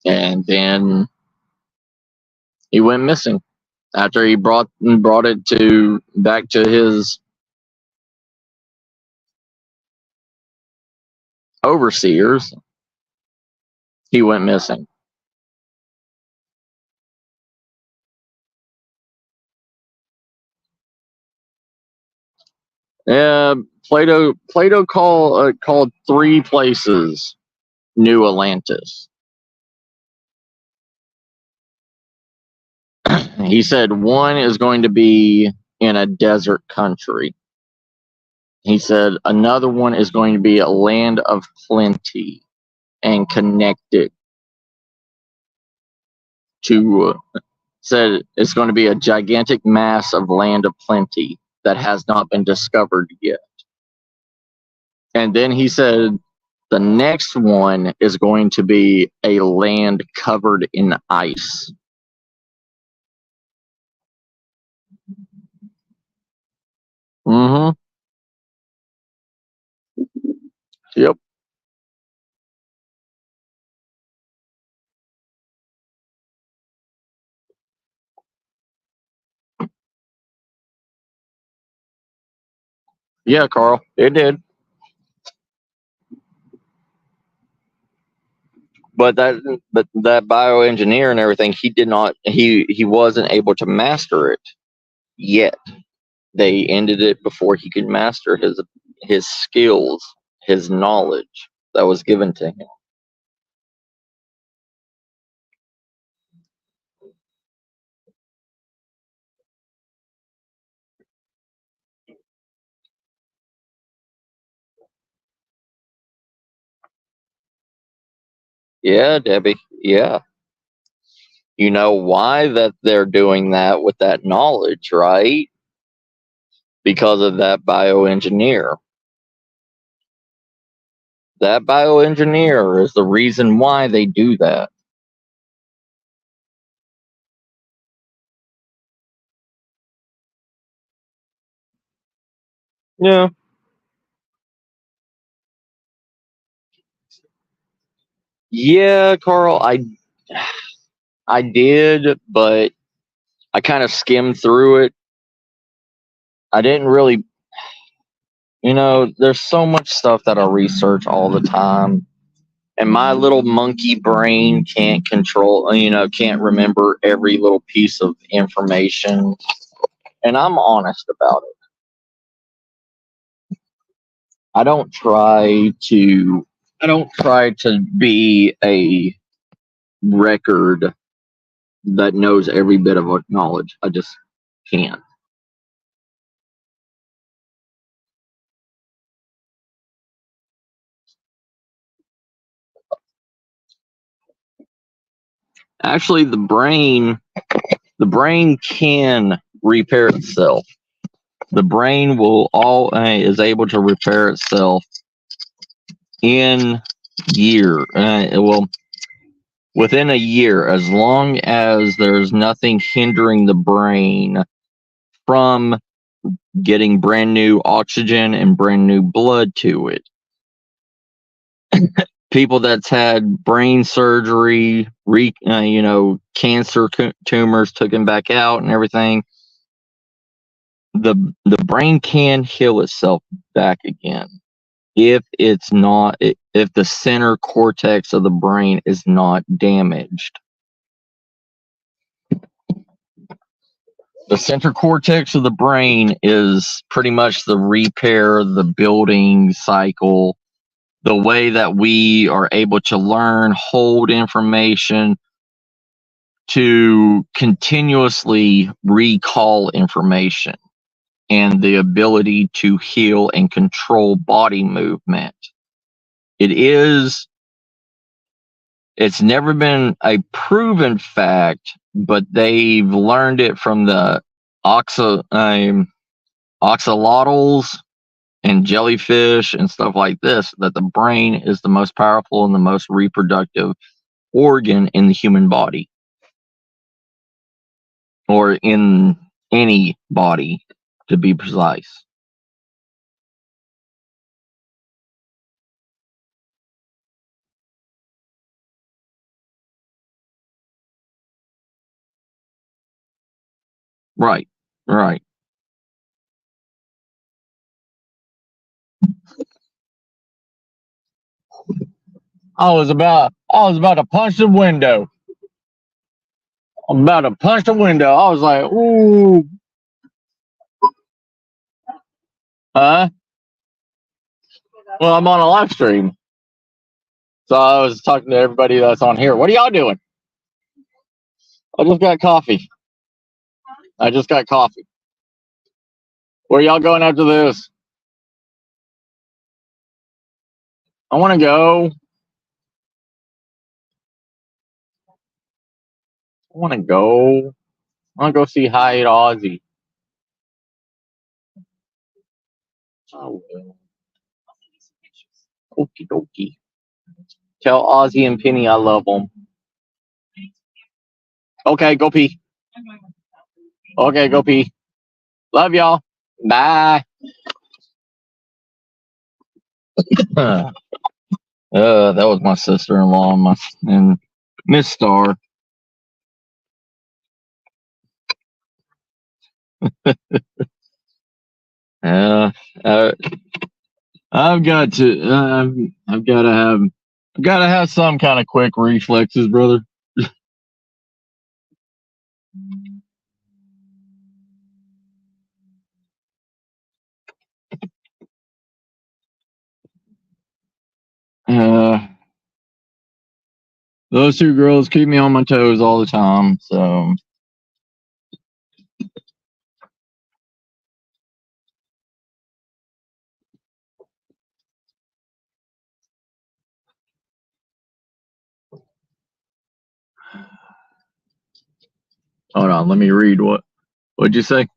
And then he went missing after he brought it back to his overseers. He went missing. Plato called 3 places New Atlantis. He said one is going to be in a desert country. He said another one is going to be a land of plenty and connected to, said it's going to be a gigantic mass of land of plenty that has not been discovered yet. And then he said the next one is going to be a land covered in ice. Mm-hmm. Yep. Yeah, Carl, it did. But that bioengineer and everything, he wasn't able to master it yet. They ended it before he could master his skills, his knowledge that was given to him. Yeah, Debbie. Yeah. You know why that they're doing that with that knowledge, right? Because of that bioengineer. That bioengineer is the reason why they do that. Yeah. Yeah, Carl, I did, but I kind of skimmed through it. I didn't really, there's so much stuff that I research all the time, and my little monkey brain can't can't remember every little piece of information, and I'm honest about it. I don't try to be a record that knows every bit of knowledge. I just can't. Actually, the brain can repair itself. The brain is able to repair itself in within a year, as long as there's nothing hindering the brain from getting brand new oxygen and brand new blood to it. People that's had brain surgery, cancer tumors took them back out and everything, the brain can heal itself back again if the center cortex of the brain is not damaged. The center cortex of the brain is pretty much the repair, the building cycle, the way that we are able to learn, hold information, to continuously recall information, and the ability to heal and control body movement. It's never been a proven fact, but they've learned it from the oxalotls and jellyfish and stuff like this, that the brain is the most powerful and the most reproductive organ in the human body, or in any body, to be precise. Right. Right. I was about to punch the window. I'm about to punch the window. I was like, ooh. Huh? Well, I'm on a live stream. So I was talking to everybody that's on here. What are y'all doing? I just got coffee. Where y'all going after this? I want to go. I want to go see Hide Ozzy. Oh, well. Okie dokie. Tell Ozzy and Penny I love them. Okay, go pee. Okay, go pee. Love y'all. Bye. That was my sister-in-law and Miss Star. Yeah, I've got to have some kind of quick reflexes, brother. Those two girls keep me on my toes all the time, so. Hold on, let me read what'd you say?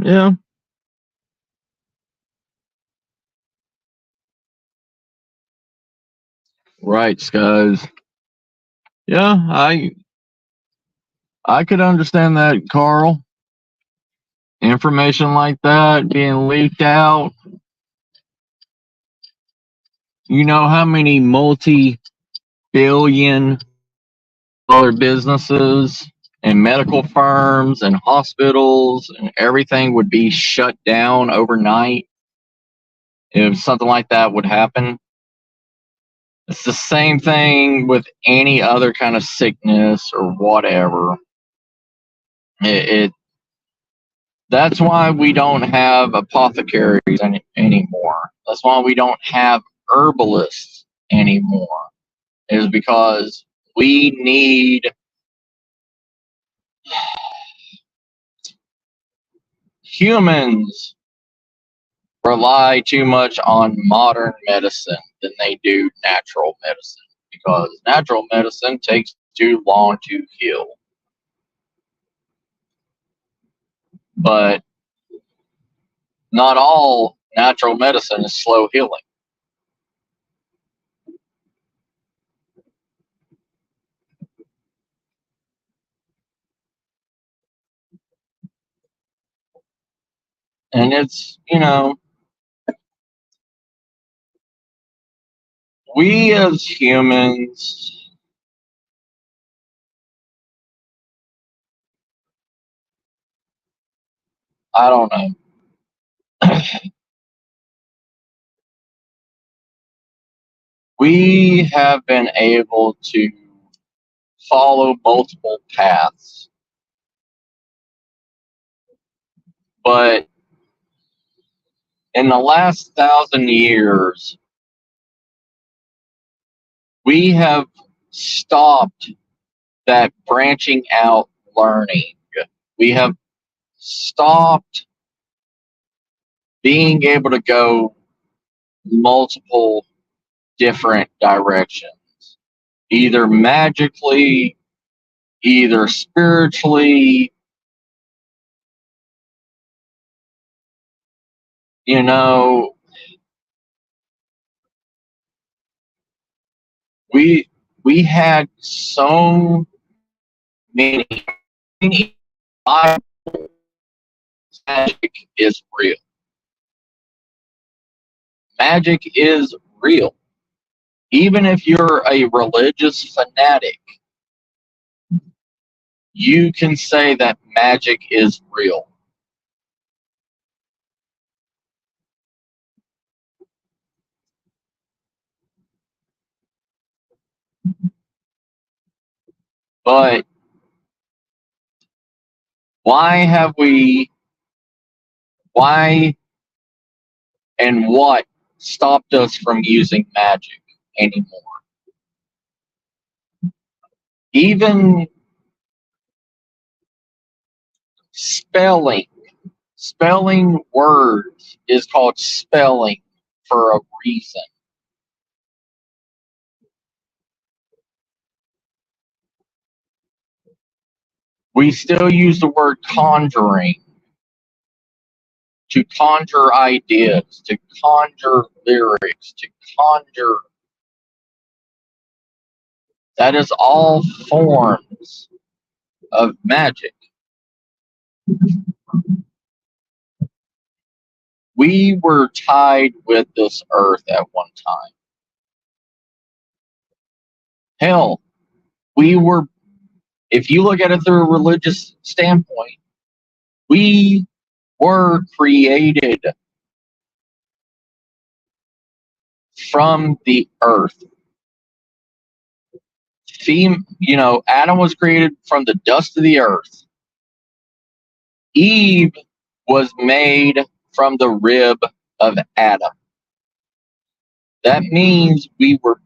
Yeah. Right, Skies. Yeah, I could understand that, Carl. Information like that being leaked out. You know how many multi-billion-dollar businesses and medical firms and hospitals and everything would be shut down overnight if something like that would happen? It's the same thing with any other kind of sickness or whatever. That's why we don't have apothecaries anymore. That's why we don't have herbalists anymore. Is because we need humans rely too much on modern medicine than they do natural medicine, because natural medicine takes too long to heal. But not all natural medicine is slow healing. And it's, we as humans, I don't know. We have been able to follow multiple paths, but in the last 1,000 years, we have stopped that branching out learning. We have stopped being able to go multiple different directions, either magically, either spiritually. We had so many Bibles magic is real. Magic is real. Even if you're a religious fanatic, you can say that magic is real. But why and what stopped us from using magic anymore? Even spelling words is called spelling for a reason. We still use the word conjuring to conjure ideas, to conjure lyrics, to conjure. That is all forms of magic. We were tied with this earth at one time. Hell, we were, if you look at it through a religious standpoint, we were created from the earth. Adam was created from the dust of the earth. Eve was made from the rib of Adam. That means we were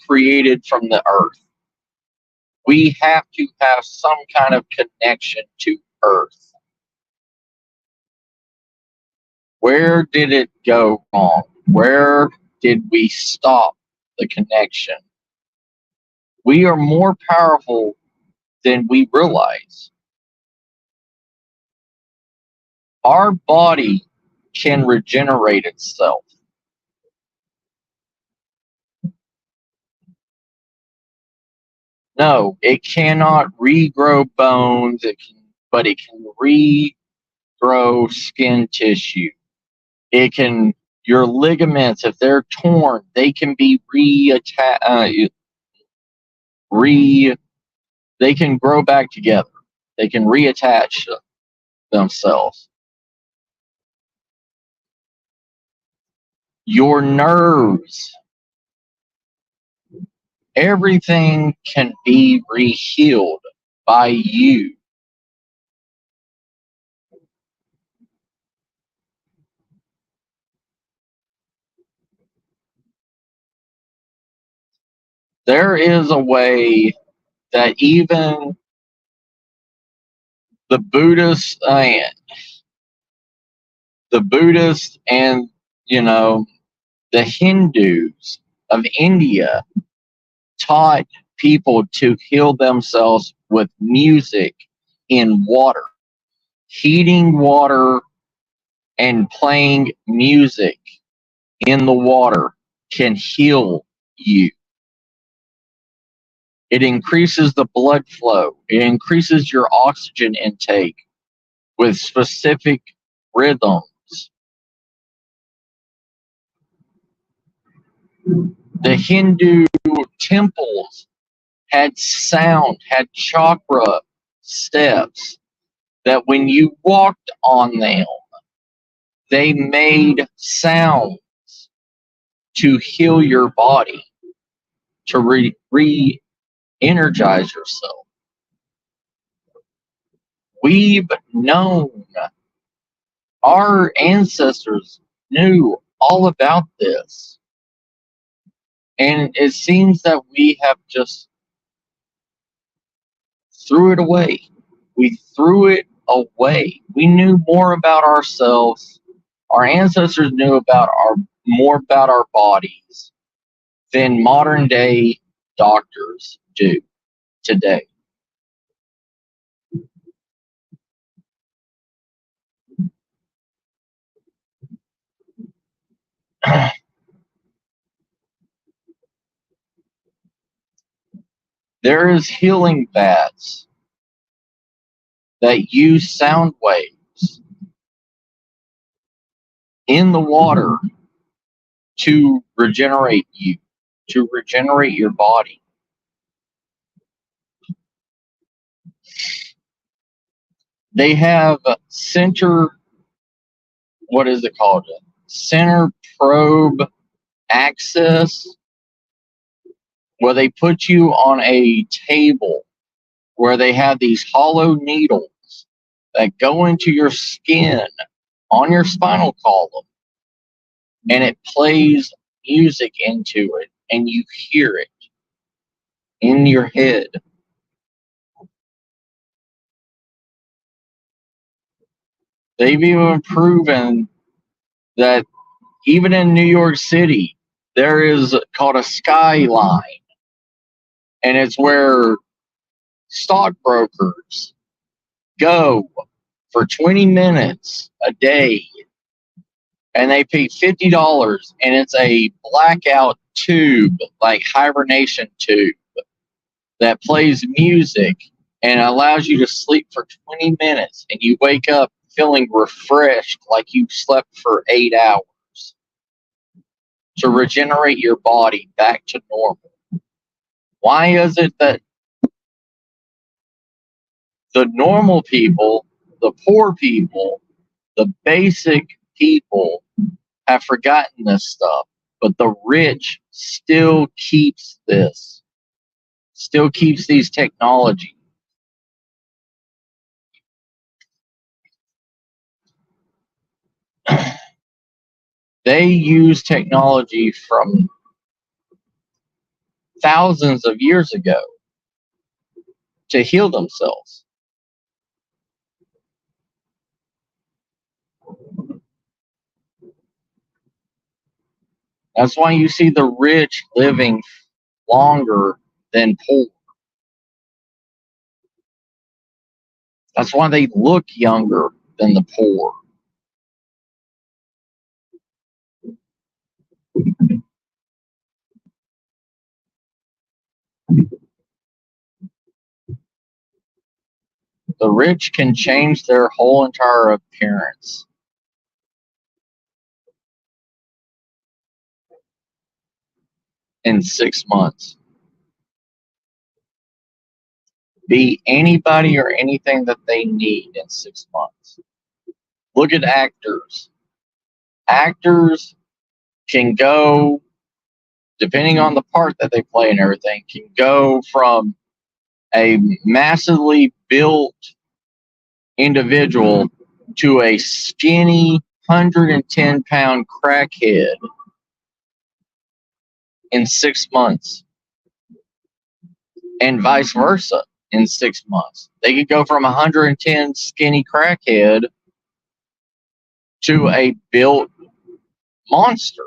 created from the earth. We have to have some kind of connection to earth. Where did it go wrong? Where did we stop the connection? We are more powerful than we realize. Our body can regenerate itself. No, it cannot regrow bones, but it can regrow skin tissue. Your ligaments, if they're torn, they can be they can grow back together. They can reattach themselves. Your nerves, everything can be re-healed by you. There is a way that even the Buddhists and the Hindus of India taught people to heal themselves with music in water. Heating water and playing music in the water can heal you. It increases the blood flow. It increases your oxygen intake with specific rhythms. The Hindu temples had sound, had chakra steps that when you walked on them, they made sounds to heal your body, to re-energize yourself. We've known, our ancestors knew all about this. And it seems that we have just threw it away. We threw it away. We knew more about ourselves. Our ancestors knew more about our bodies than modern day doctors do today. There is healing baths that use sound waves in the water to regenerate you, to regenerate your body. They have center probe access, where they put you on a table where they have these hollow needles that go into your skin on your spinal column, and it plays music into it, and you hear it in your head. They've even proven that even in New York City, there is called a skyline, and it's where stockbrokers go for 20 minutes a day, and they pay $50, and it's a blackout tube, like hibernation tube, that plays music and allows you to sleep for 20 minutes, and you wake up feeling refreshed like you slept for 8 hours to regenerate your body back to normal. Why is it that the normal people, the poor people, the basic people have forgotten this stuff, but the rich still keeps this, still keeps these technologies? They use technology from thousands of years ago to heal themselves. That's why you see the rich living longer than poor. That's why they look younger than the poor. The rich can change their whole entire appearance in 6 months. Be anybody or anything that they need in 6 months. Look at actors. Actors can go, depending on the part that they play and everything, can go from a massively built individual to a skinny 110-pound crackhead in 6 months, and vice versa. In 6 months, they could go from 110 skinny crackhead to a built monster.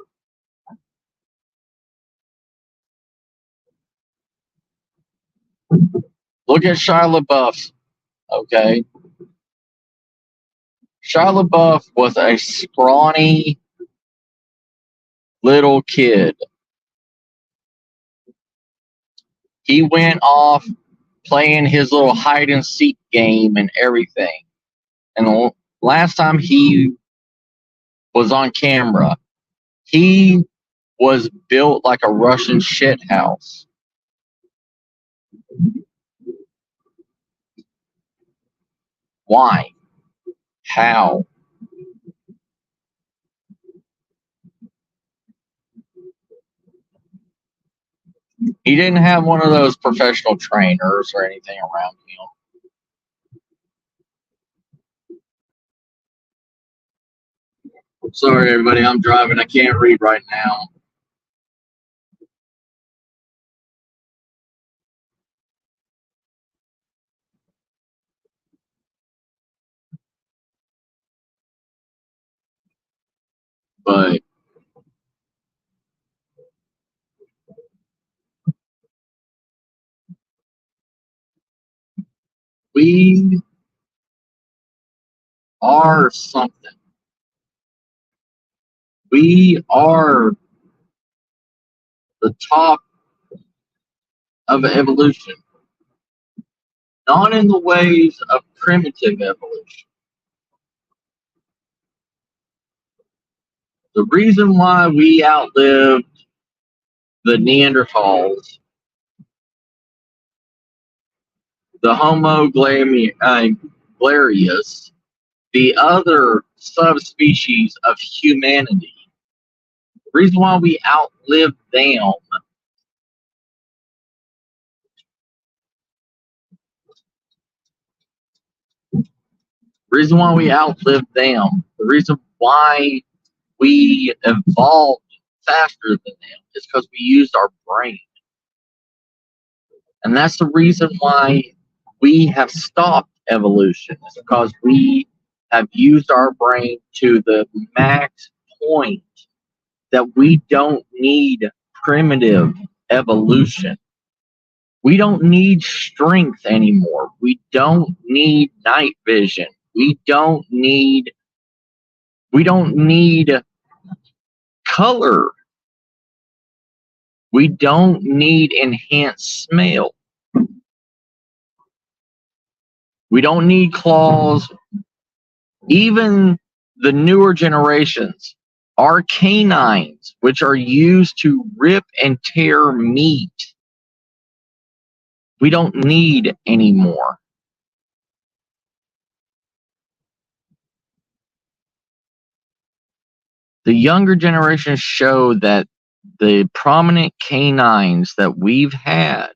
Look at Shia LaBeouf. Okay, Shia LaBeouf was a scrawny little kid. He went off playing his little hide and seek game and everything. And the last time he was on camera, he was built like a Russian shithouse. Why? How? He didn't have one of those professional trainers or anything around him. Sorry, everybody, I'm driving. I can't read right now. But we are something. We are the top of evolution. Not in the ways of primitive evolution. The reason why we outlived the Neanderthals, the Homo glarius, the other subspecies of humanity, the reason why we outlived them the reason why we evolved faster than them is because we used our brain. And that's the reason why we have stopped evolution, is because we have used our brain to the max point that we don't need primitive evolution. We don't need strength anymore. We don't need night vision. We don't need color. We don't need enhanced smell. We don't need claws. Even the newer generations, our canines, which are used to rip and tear meat, we don't need anymore. The younger generations show that the prominent canines that we've had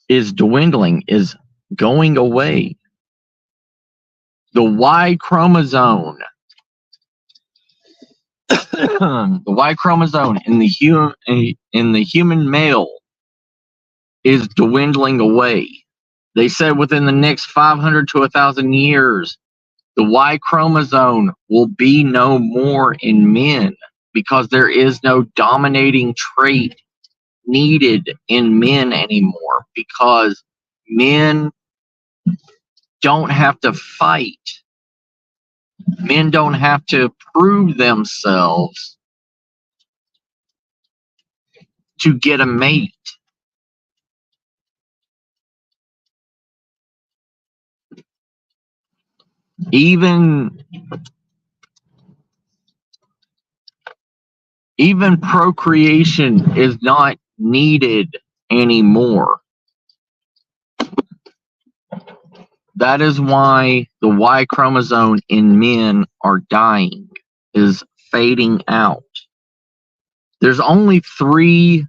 is dwindling, is going away. The Y chromosome, the Y chromosome in the human male is dwindling away. They said within the next 500 to 1,000 years, the Y chromosome will be no more in men because there is no dominating trait needed in men anymore, because men don't have to fight. Men don't have to prove themselves to get a mate. Even procreation is not needed anymore. That is why the Y chromosome in men are dying, is fading out. There's only three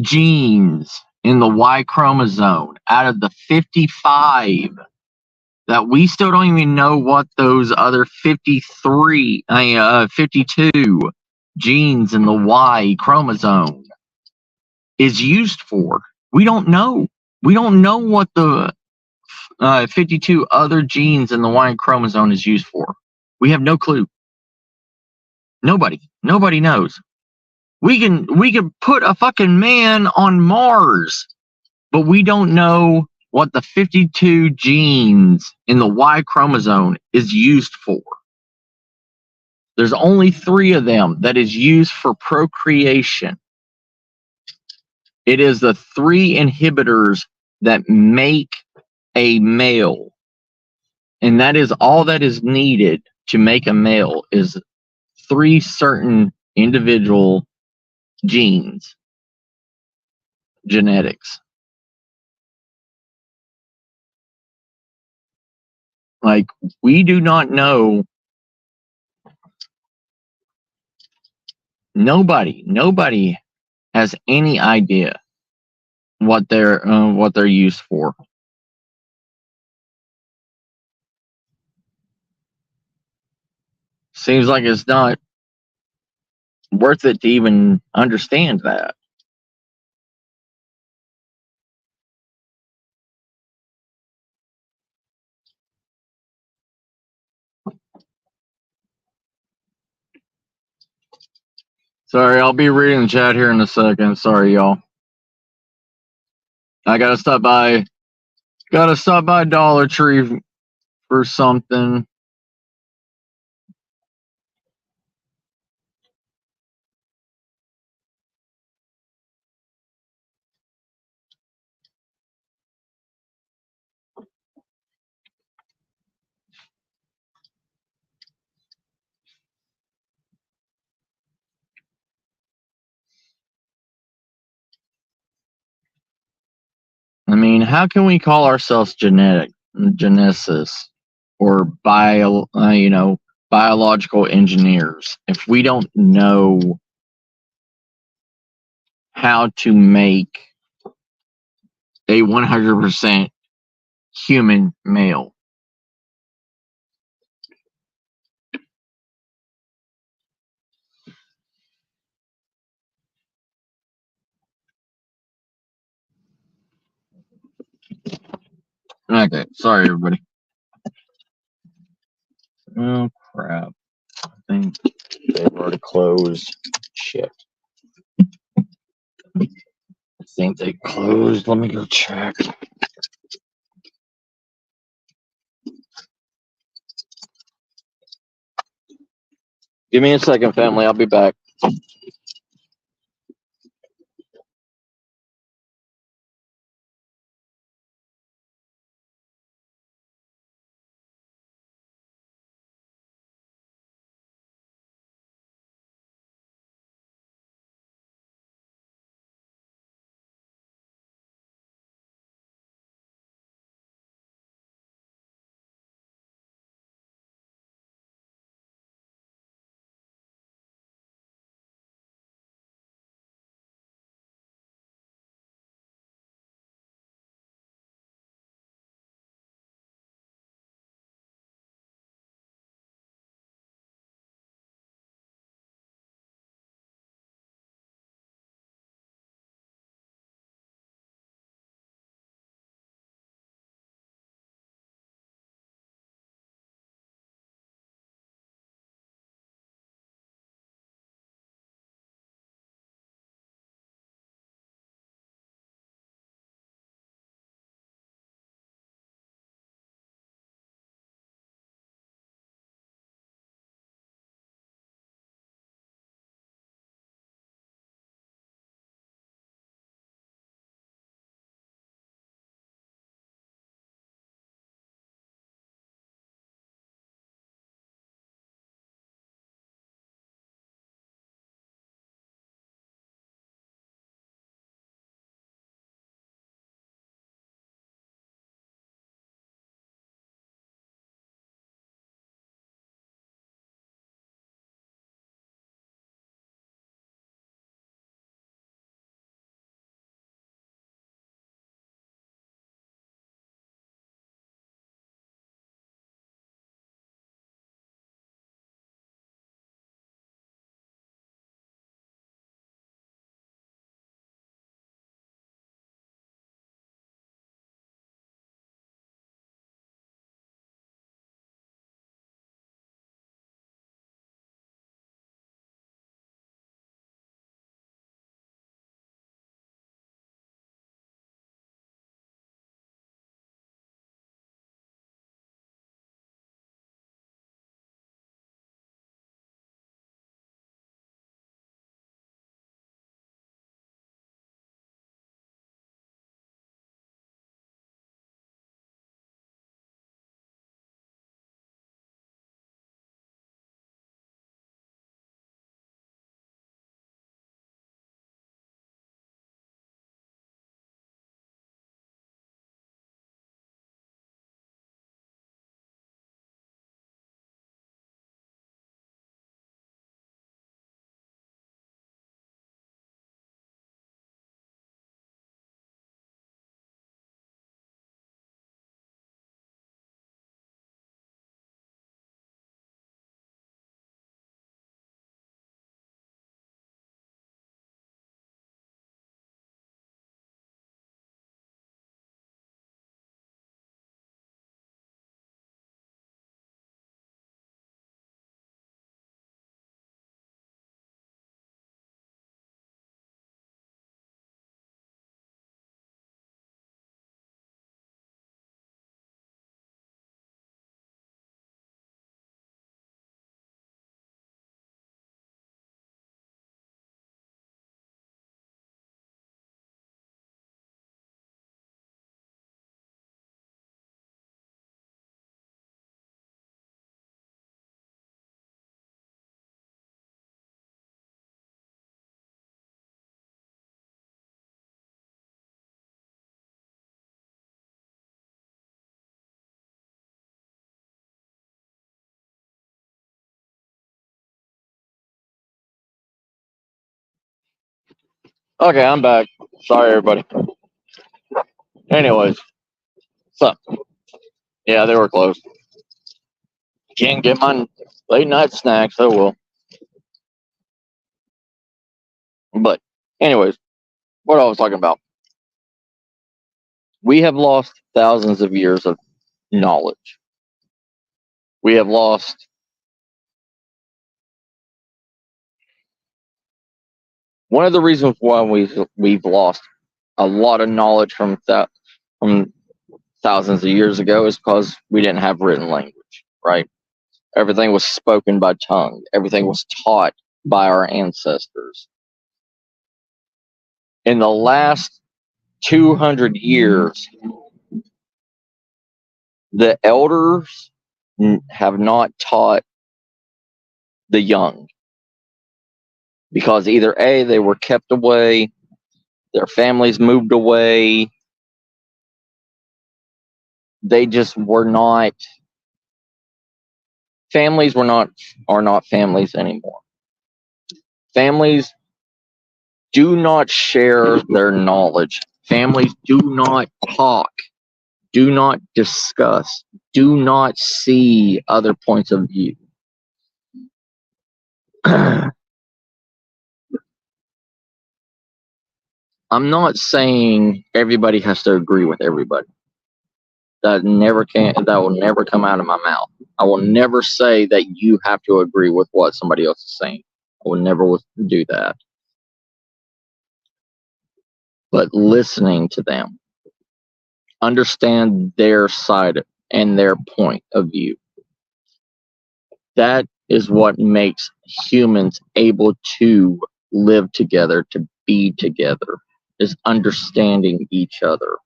genes in the Y chromosome out of the 55 that we still don't even know what those other 52 genes in the Y chromosome is used for. We don't know. We don't know what the 52 other genes in the Y chromosome is used for. We have no clue. Nobody knows. We can put a fucking man on Mars, but we don't know what the 52 genes in the Y chromosome is used for. There's only 3 of them that is used for procreation. It is the 3 inhibitors that make a male. And that is all that is needed to make a male, is 3 certain individual genes, genetics. Like, we do not know. Nobody has any idea what they're used for. Seems like it's not worth it to even understand that. Sorry, I'll be reading the chat here in a second. Sorry, y'all. I gotta stop by Dollar Tree for something. mean, how can we call ourselves geneticists or biological engineers if we don't know how to make a 100% human male? Okay, sorry everybody. Oh crap. I think they've already closed. Shit. I think they closed. Let me go check. Give me a second, family. I'll be back. Okay, I'm back. Sorry, everybody. Anyways, so yeah, they were closed. Can't get my late night snacks. Oh well. But anyways, what I was talking about. We have lost thousands of years of knowledge. We have lost one of the reasons why we've lost a lot of knowledge from thousands of years ago is because we didn't have written language, right? Everything was spoken by tongue. Everything was taught by our ancestors. In the last 200 years, the elders have not taught the young because either A, they were kept away, their families moved away, they just were not, families are not families anymore. Families do not share their knowledge. Families do not talk, do not discuss, do not see other points of view. I'm not saying everybody has to agree with everybody. That will never come out of my mouth. I will never say that you have to agree with what somebody else is saying. I will never do that. But listening to them, understand their side and their point of view. That is what makes humans able to live together, to be together, is understanding each other.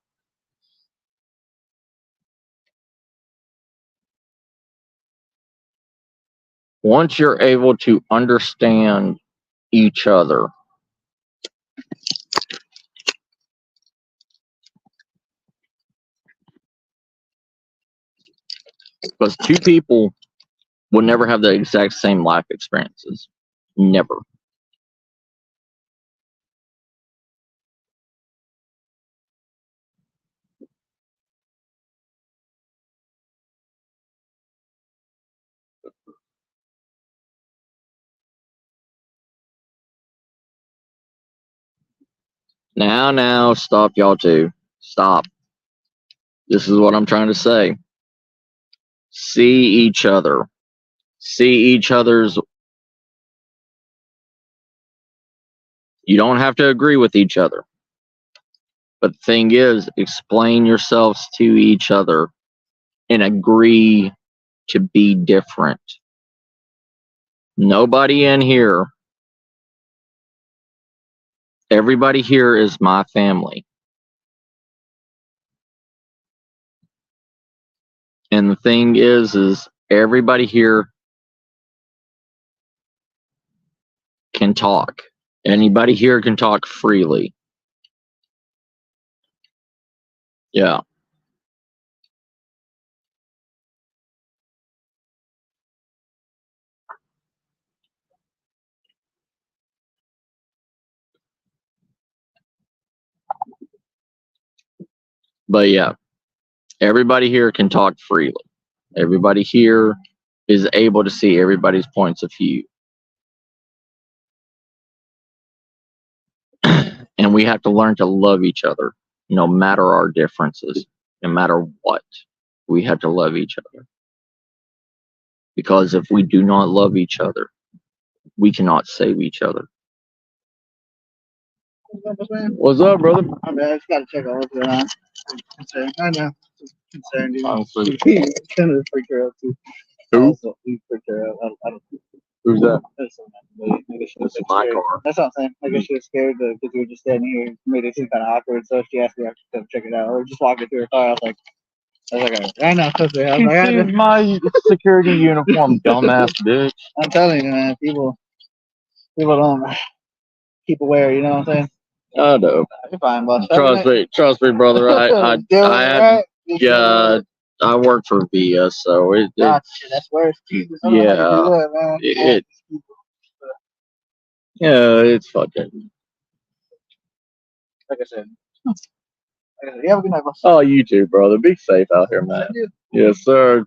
Once you're able to understand each other, because two people will never have the exact same life experiences. Never. Now, stop, y'all two. Stop. This is what I'm trying to say. See each other. See each other's. You don't have to agree with each other. But the thing is, explain yourselves to each other and agree to be different. Nobody in here, everybody here is my family. And the thing is everybody here can talk. Anybody here can talk freely. Yeah. But yeah, everybody here can talk freely. Everybody here is able to see everybody's points of view. And we have to learn to love each other, no matter our differences, no matter what. We have to love each other. Because if we do not love each other, we cannot save each other. What's up, brother? I mean, I just gotta check all over that. I know. Concerned, dude. Honestly. Kind of freaked her out too. Who? Also, he freaked her out. I don't know. Who's that? That's I guess she was This is my scared. car. That's what I'm saying. I guess she was scared because we were just standing here. Made it seem kind of awkward, so she asked me to come check it out. Or just walking through her car. I was like, I know. I was like, I know. My security uniform, dumbass bitch. I'm telling you, man. People don't keep aware. You know what I'm saying? I know. You're fine, boss. Trust me, brother. I had, yeah, I work for VIA, so that's worse. Jesus, yeah, yeah, it's fucking. like I said. You have a good night, boss. Oh, you too, brother. Be safe out here, man. Thank you. Yes, sir.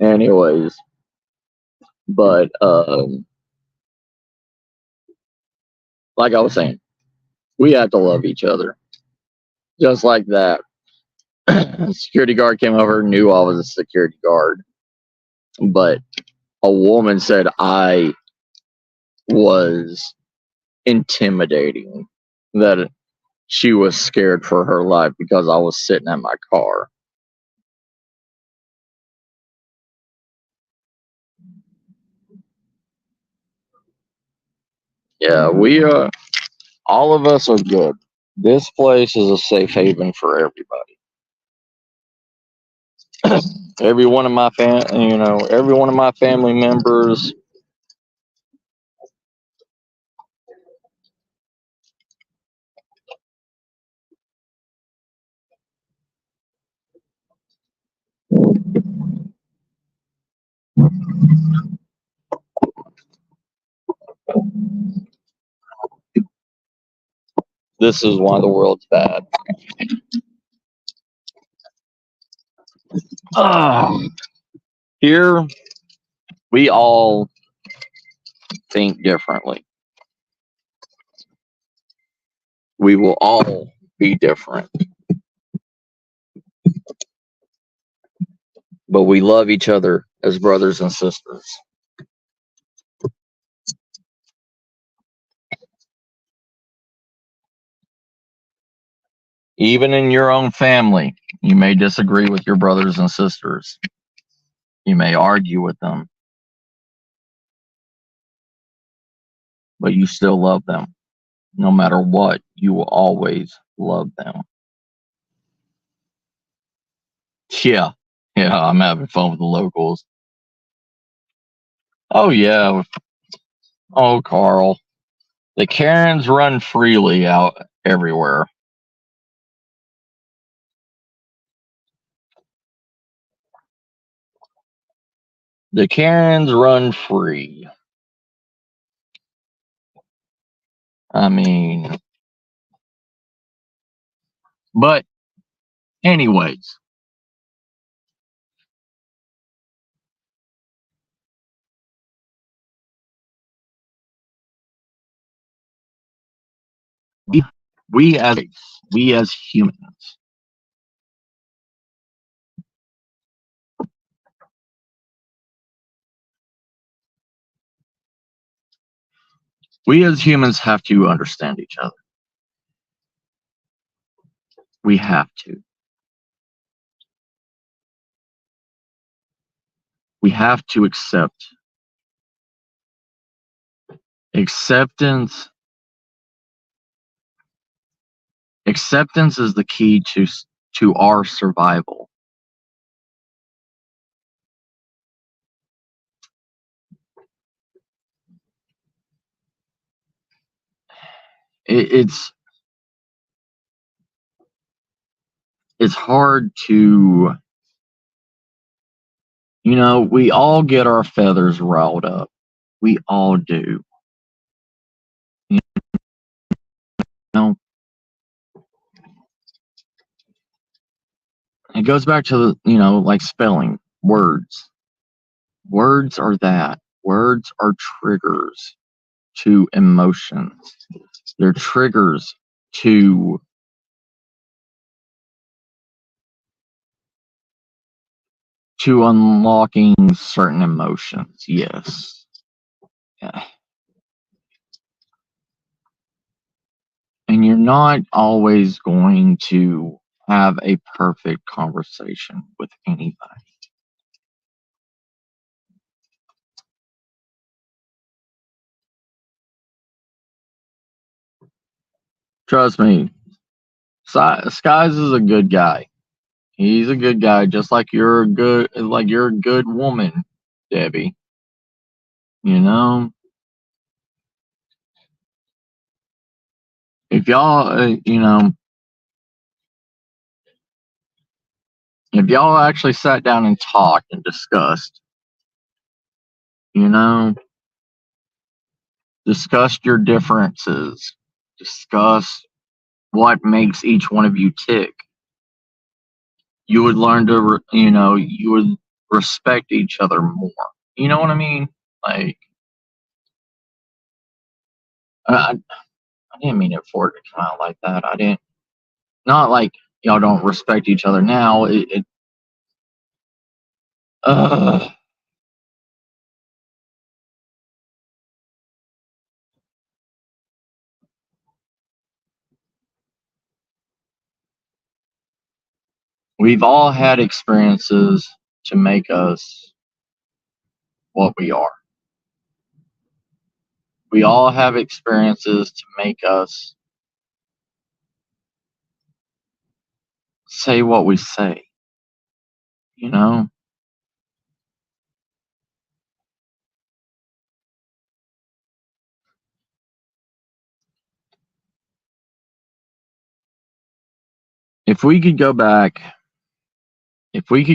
Anyways, but like I was saying, we have to love each other. Just like that. Security guard came over, knew I was a security guard. But a woman said I was intimidating, that she was scared for her life because I was sitting at my car. Yeah, we all of us are good. This place is a safe haven for everybody. Every one of my every one of my family members. This is why the world's bad. Here, we all think differently. We will all be different. But we love each other as brothers and sisters. Even in your own family, you may disagree with your brothers and sisters. You may argue with them. But you still love them. No matter what, you will always love them. Yeah, I'm having fun with the locals. Oh, yeah. Oh, Carl. The Karens run freely out everywhere. The Karens run free. I mean, but anyways. We as humans, have to understand each other. We have to. We have to accept. Acceptance is the key to our survival. It's hard to, we all get our feathers riled up. We all do. You know, it goes back to like spelling words. Words are that. Words are triggers to emotions. They're triggers to unlocking certain emotions. Yes. Yeah. And you're not always going to have a perfect conversation with anybody. Trust me, Skies is a good guy. He's a good guy, just like you're a good woman, Debbie. If y'all, if y'all actually sat down and talked and discussed, discussed your differences, discuss what makes each one of you tick, you would learn to, you would respect each other more. You know what I mean? Like, I didn't mean it for it to come out like that. I didn't. Not like y'all don't respect each other now. We've all had experiences to make us what we are. We all have experiences to make us say what we say. If we could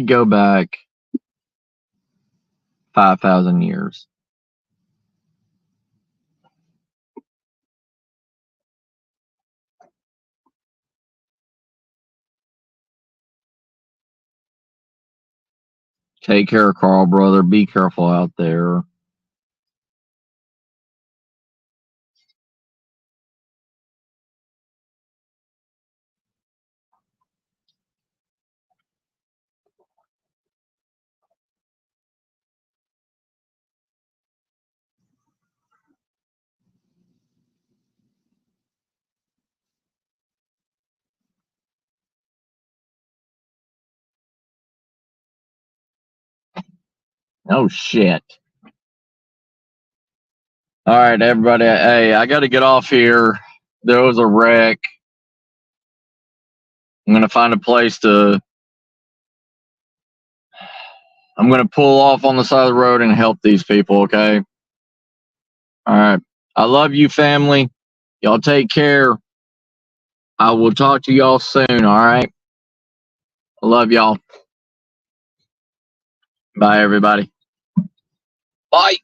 go back 5,000 years, take care of Carl, brother. Be careful out there. Oh, shit. All right, everybody. Hey, I got to get off here. There was a wreck. I'm going to find a place I'm going to pull off on the side of the road and help these people, okay? All right. I love you, family. Y'all take care. I will talk to y'all soon, all right? I love y'all. Bye, everybody. Bye.